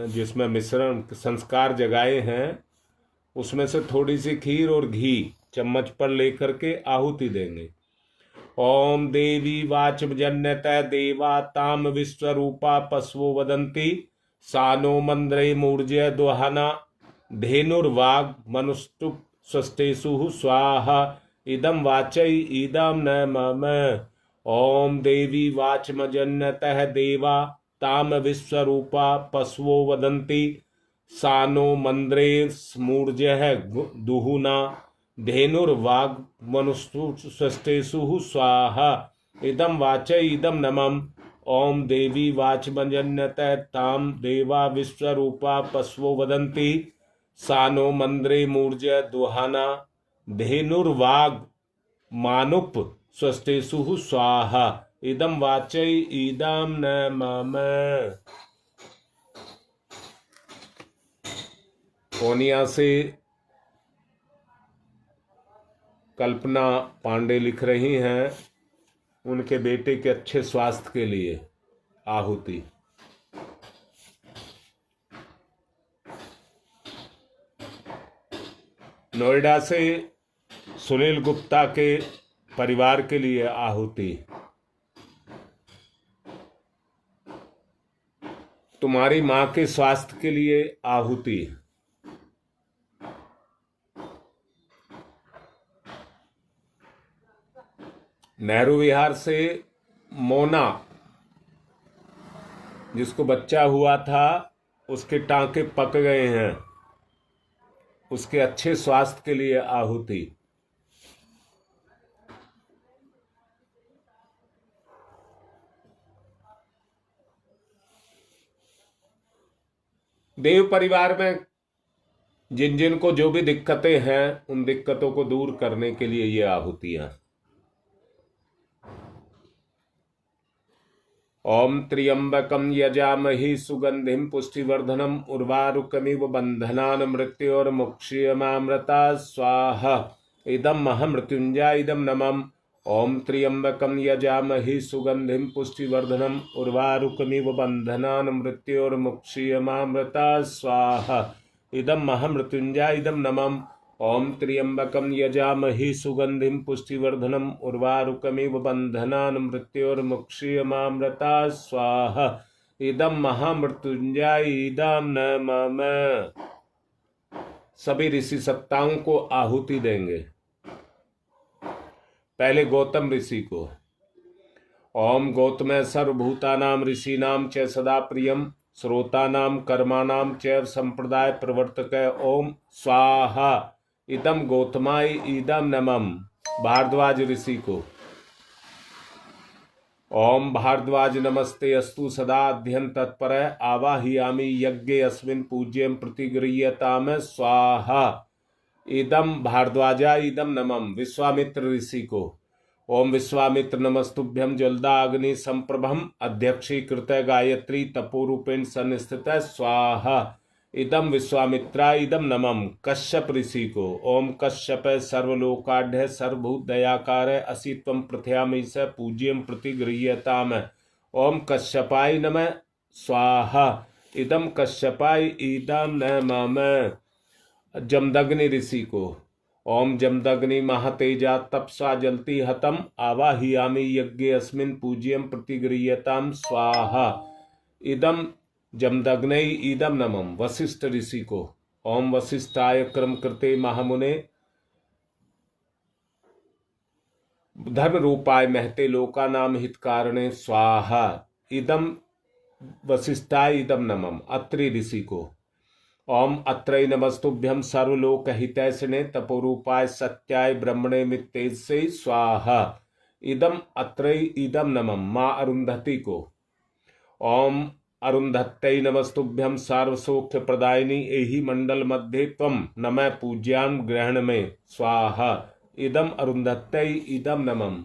A: जिसमें मिश्रण संस्कार जगाए हैं, उसमें से थोड़ी सी खीर और घी चम्मच पर लेकर के आहुति देंगे। ओम देवी वाच जन्यत देवा ताम विश्वरूपा पशवो वदंती सानो मंद्रे मूर्जय दोहाना धेनुर्वाग मनुष्टुप स्वस्तेषु स्वाहा। इदं वाचै इदं न मम। ओम देवी वाचमजन्नतः देवा ताम विश्वरूपा पशवो वदन्ति सानो मंद्रे स्मूर्जः दुहुना धेनुर्वाग मनुष्वस्तेषु स्वाहा। इदं वाचै इदं नमः। ओम देवी वाचमजन्नतः ताम देवा विश्वरूपा पशवो वदन्ति सानो मंद्रे मूर्ज दुहाना धेनुर्वाग मानुप स्वस्तेषु स्वाहा। इदं वाचै इदं न मम। कोनिया से कल्पना पांडे लिख रही हैं, उनके बेटे के अच्छे स्वास्थ्य के लिए आहुति। नोएडा से सुनील गुप्ता के परिवार के लिए आहुति। तुम्हारी मां के स्वास्थ्य के लिए आहुति। नेहरू विहार से मोना, जिसको बच्चा हुआ था, उसके टांके पक गए हैं, उसके अच्छे स्वास्थ्य के लिए आहुति। देव परिवार में जिन जिन को जो भी दिक्कतें हैं, उन दिक्कतों को दूर करने के लिए ये आहुतियां। ओम त्र्यंबकं यजामहि सुगंधिं पुष्टिवर्धनम् उर्वारुकमिव बंधनान् मृत्योर्मुक्षीयमामृता स्वाहा। इदं महामृत्युंजय इदं नमः। ओम त्र्यंबकं यजामहि सुगंधिं पुष्टिवर्धनम् उर्वारुकमिव बंधनान् मृत्योर्मुक्षीयमामृता स्वाहा। इदं महामृत्युंजय इदं नमः। ओम त्र्यंबकं यजामहि सुगंधिं पुष्टिवर्धनम् उर्वारुकमिव बंधनान् मृत्योर्मुक्षीयमामृता स्वाहा। इदं महामृत्युंजय इदं न मम। सभी ऋषि सत्ताओं को आहुति देंगे। पहले गौतम ऋषि को। ओम गौतम सर्वभूतानां ऋषीणां च सदा प्रियं श्रोतानां कर्माणां च संप्रदाय प्रवर्तक ओम स्वाहा। इदम गौतमाय इदम नमः। भारद्वाज ऋषि को। ओम भारद्वाज नमस्ते अस्तु सदा अध्ययन तत्पर आवाहयामि यज्ञे अस्मिन् पूज्यं प्रतिगृह्यताम स्वाहा। इदम भारद्वाजा इदम नमः। विश्वामित्र ऋषि को। ओम विश्वामित्र नमस्तुभ्यं ज्वलदाग्नि संप्रभम अध्यक्षीकृत गायत्री तपोरूपेण संस्थित स्वाहा। इदम विश्वामित्राय इदम नमः। कश्यप ऋषि को। ओम कश्यप सर्वलोकाढ्य सर्वभूत दयाकार असित्वं प्रथयामि स पूज्यं प्रतिगृह्यताम। ओम कश्यपाय नमः स्वाहा। इदम कश्यपाय इदम नमः। जमदग्नि ऋषि को। ओम जमदग्नि महातेजा तपसा जलति हतम आवाहयामि यज्ञे अस्मिन् पूज्यं प्रतिगृह्यताम स्वाहा। इदम जमदग्नै इदम नमः। वशिष्ठ ऋषि को। ओम वशिष्ठाय क्रम कृते महामुने धर्म रूपाय महते लोकानाम हितकारणे स्वाहा। इदम वशिष्ठाय इदम नमः। अत्रि ऋषि को। ओम अत्रै नमस्तुभ्यं सर्वलोक हितैषिणे तपोरूपाय सत्याय ब्रह्मणे मित्तेजसे स्वाहा। इदम अत्रै इदम नमः। मां अरुंधति को। ओम अरुंधत्यै नमस्तुभ्यं सार्वसौख्य प्रदायिनी एहि मंडल मध्ये त्वं नमः पूज्यां ग्रहण में स्वाहा। इदम अरुंधत्यै इदम नमः।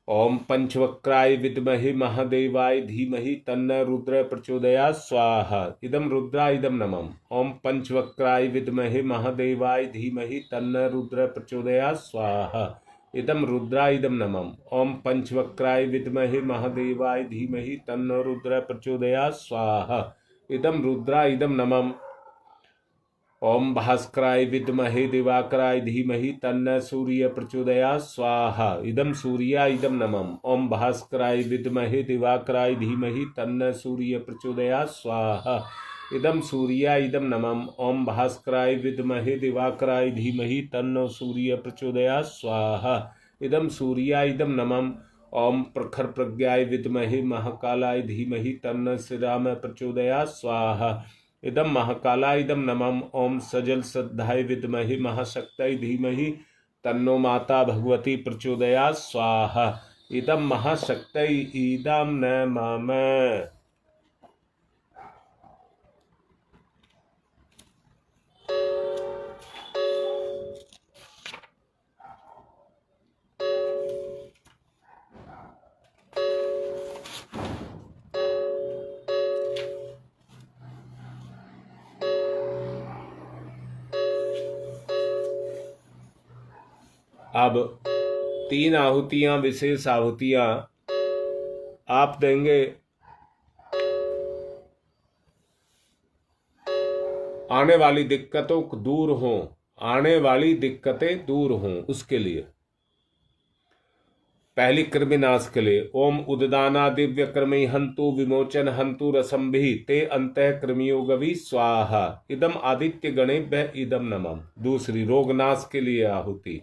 A: ओम पंचवक्राय विद्महे महादेवाय धीमहि तन्न रुद्र प्रचोदयात् स्वाहा। इदम रुद्राय इदम नमः। ओम पंचवक्राय विद्महे महादेवाय धीमहि तन्न रुद्र प्रचोदयात् स्वाहा। इदम रुद्राय इदम नमः। ओम पंचवक्राय विद्महे महादेवाय धीमहि तन्नो रुद्र प्रचोदयात् स्वाहा। इदम रुद्राय इदम नमः। ओम भास्कराय विद्महे दिवाकराय धीमहि तन्न सूर्य प्रचोदयात् स्वाहा। इदम सूर्याय इदम नमः। ओम भास्कराय विद्महे दिवाकराय धीमहि तन्न सूर्य प्रचोदयात् स्वाहा। इदम सूर्याय इदम नमः। ओम भास्कराय विद्महे दिवाकराय धीमहि तन्नो सूर्य प्रचोदयात् स्वाहा। इदम सूर्याय इदम नमः। ओम प्रखर प्रज्ञाय विद्महे महाकालाय धीमहि तन्न श्रीराम प्रचोदयात् स्वाहा। इदम महाकालाय इदम नमः। ओम सजल श्रद्धाय विद्महे महाशक्ताय धीमहि तन्नो माता भगवती प्रचोदयात् स्वाहा। इदम महाशक्तये इदम नमः। अब 3 आहुतियां, विशेष आहुतियां आप देंगे। आने वाली दिक्कतों को दूर हों, आने वाली दिक्कतें दूर हों, उसके लिए। पहली कृमिनाश के लिए ओम उददाना दिव्य कृमि हंतु विमोचन हंतु रसंभि ते अंतः कृमियो गवि स्वाहा। इदम आदित्य गणेभ्य इदम नमः। दूसरी रोगनाश के लिए आहुति।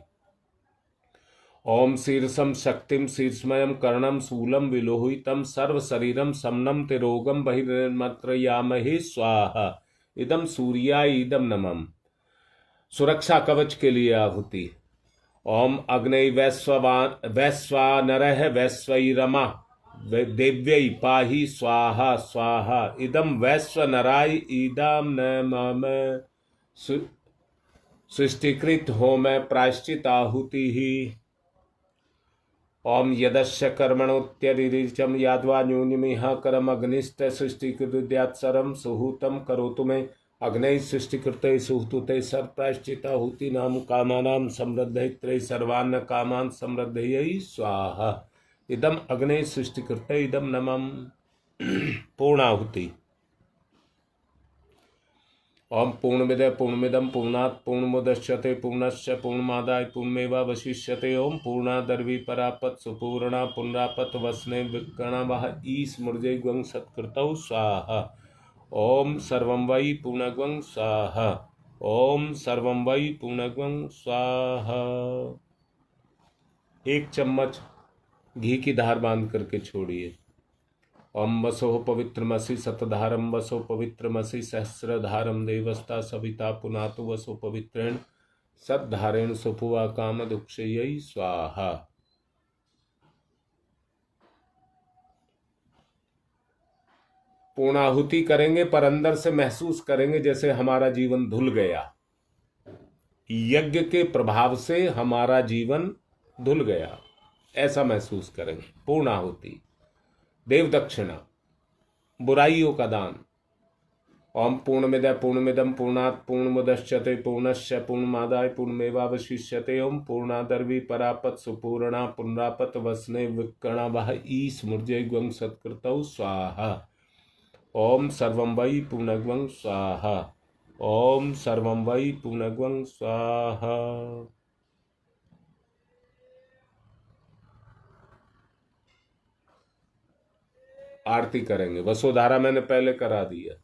A: ओम शीर्षम शक्तिम शीर्षमयम कर्णम शूलम विलोहितम सर्व शरीरम समनम ते रोगम बहिर्मत्रयामहे स्वाहा। इदम सूर्याय इदम नमः। सुरक्षा कवच के लिए आहुति। ओम अग्नि वैश्वानरः वैश्वैरमा देव्यै पाहि स्वाहा स्वाहा। इदम वैश्वनराय इदम नमः। सृष्टिकृत होम प्रायश्चित आहुति ही। ओम यदस्य कर्मणोत्यरिचम याद्वा न्यूनमिह करम अग्निष्ट सृष्टिकृद्यात्सरम सुहूतम करोतु मे। अग्नि सृष्टिकृते सुहूते सर्वप्रायश्चिताहुति नाम कामानां समृद्धये सर्वान्न कामान् समृद्धये स्वाहा। इदम अग्नि सृष्टिकृते इदम नमः। पूर्णाहुति। ओम पूर्णमिदः पूर्णमिदं पूर्णात् पूर्णमुदच्यते पूर्णस्य पूर्णमादाय पूर्णमेवावशिष्यते। ओम पूर्णादर्वी परापत सुपूर्णा पुनरापत वसने विगणवः ईस्मृजय ग्वं सत्कृतौ स्वाहा। ओम सर्वं वै पूर्णग्वं स्वाहा। ओम सर्वं वै पूर्णग्वं स्वाहा। 1 चम्मच घी की धार बांध करके छोड़िए। ओम वसो पवित्रमसि शतधारम वसो पवित्रमसि सहस्रधारम देवस्ता सविता पुनातु वसो पवित्रेण सद्धारेण सुपुवा काम दुक्षयी स्वाहा। पूर्णाहुति करेंगे पर अंदर से महसूस करेंगे जैसे हमारा जीवन धुल गया। यज्ञ के प्रभाव से हमारा जीवन धुल गया, ऐसा महसूस करेंगे। पूर्णाहुति। देव दक्षिणा, बुराइयों का दान। ओम पूर्णमिदः पूर्णमिदं पूर्णात् पूर्णमुदच्यते पूर्णस्य पूर्णमादाय पूर्णमेवावशिष्यते। ओम पूर्णादर्वी परापत सुपूर्णा पुनरापत वसने विकणवः ईस्मृजय ग्वं सत्कृतौ स्वाहा। ओम सर्वं वै पूर्णग्वं स्वाहा। ओम सर्वं वै पूर्णग्वं स्वाहा। आरती करेंगे। वसुधारा मैंने पहले करा दिया।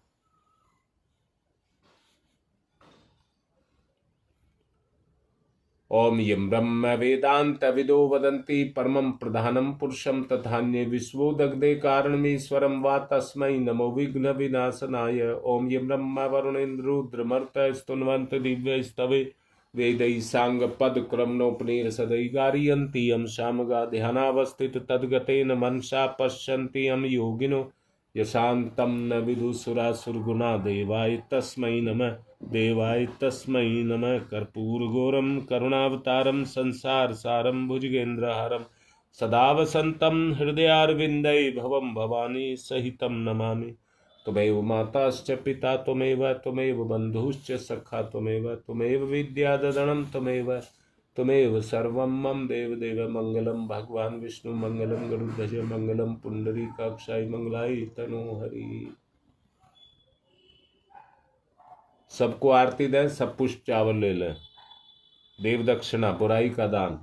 A: ओम यम ब्रह्म वेदांत विदो वदन्ति परमं प्रधानम पुरुषम तथान्ये विश्वोदग्धे कारणमीश्वरं वा तस्मै नमो विघ्न विनाशनाय। ओम यम ब्रह्म वरुणेन्द्रुद्रमर्त स्तुन्वन्त दिव्य स्तवे वेदै सांग पद क्रमणोपनिषदै गारयन्ति यम शामगा ध्यानावस्थित तद्गतेन मनसा पश्यन्ति यम योगिनो यशान्तं न विदुसुरासुरगुणा। देवाय तस्मै नमः। देवाय तस्मै नमः। कर्पूरगौरं करुणावतारं संसारसारं भुजगेन्द्रहारं सदा वसन्तं हृदयारविन्दे भवं भवानी सहितं नमामि। त्वमेव माताश्च पिता त्वमेव बन्धुश्च सखा त्वमेव विद्याददनं त्वमेव सर्वं मम देवदेव। मंगलम भगवान विष्णु मंगलम गरुड़ध्वज मंगलम पुंडरीकाक्षाय मंगलाय तनोहरि। सबको आरती दें, सब पुष्प चावल ले लें। देव दक्षिणा, बुराई का दान।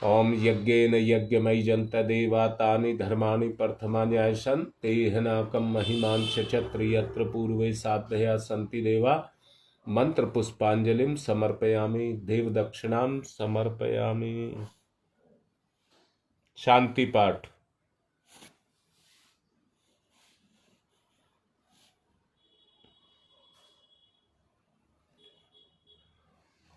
A: ओम यज्ञेन यज्ञमयी जंत देवा तानि धर्माणि प्रथमानि आयसन तेहनाकम महिमांश चत्र यत्र पूर्वे साधया सन्ति देवा मंत्र पुष्पांजलिम समर्पयामि देव दक्षिणाम समर्पयामि। शांति पाठ।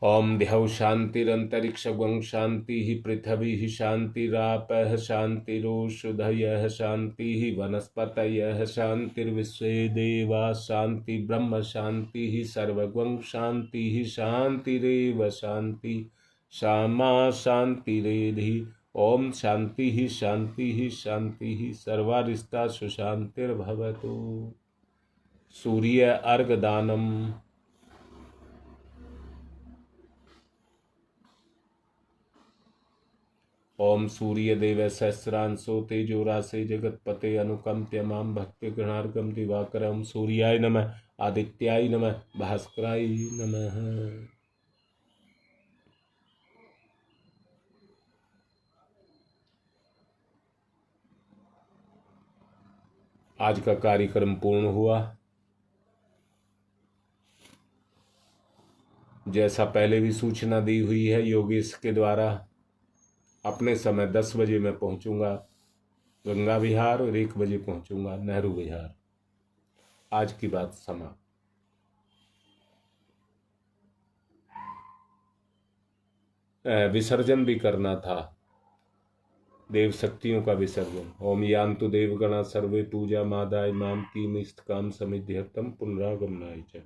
A: ओम द्यौ शांतिरंतरिक्षं शांति पृथ्वी शांतिरापः शांतिरोषधयः शांति वनस्पतयः शांतिर्विश्वे देवा शांति ब्रह्म शांति सर्वगं शांति शांतिरेव शांति श्यामा शांतिरेधि। ओम शांति शांति शांति सर्वारिष्टा सुशांतिर्भवतु। सूर्य अर्घदानम। ओम सूर्यदेव सहस्रांशो तेजोरासे जगतपते अनुकंप्य मां भक्ति गणार्गम दिवाकरम। सूर्याय नमः आदित्याय नमः भास्कराय नमः। आज का कार्यक्रम पूर्ण हुआ। जैसा पहले भी सूचना दी हुई है योगेश के द्वारा, अपने समय 10 बजे मैं पहुंचूंगा गंगा विहार और 1 बजे पहुंचूंगा नेहरू विहार। आज की बात समाप्त। विसर्जन भी करना था, देव शक्तियों का विसर्जन। ओम यान्तु देवगणा सर्वे पूजा मादाय माम की इष्टकाम समिध्यर्थम पुनरागमनाय च।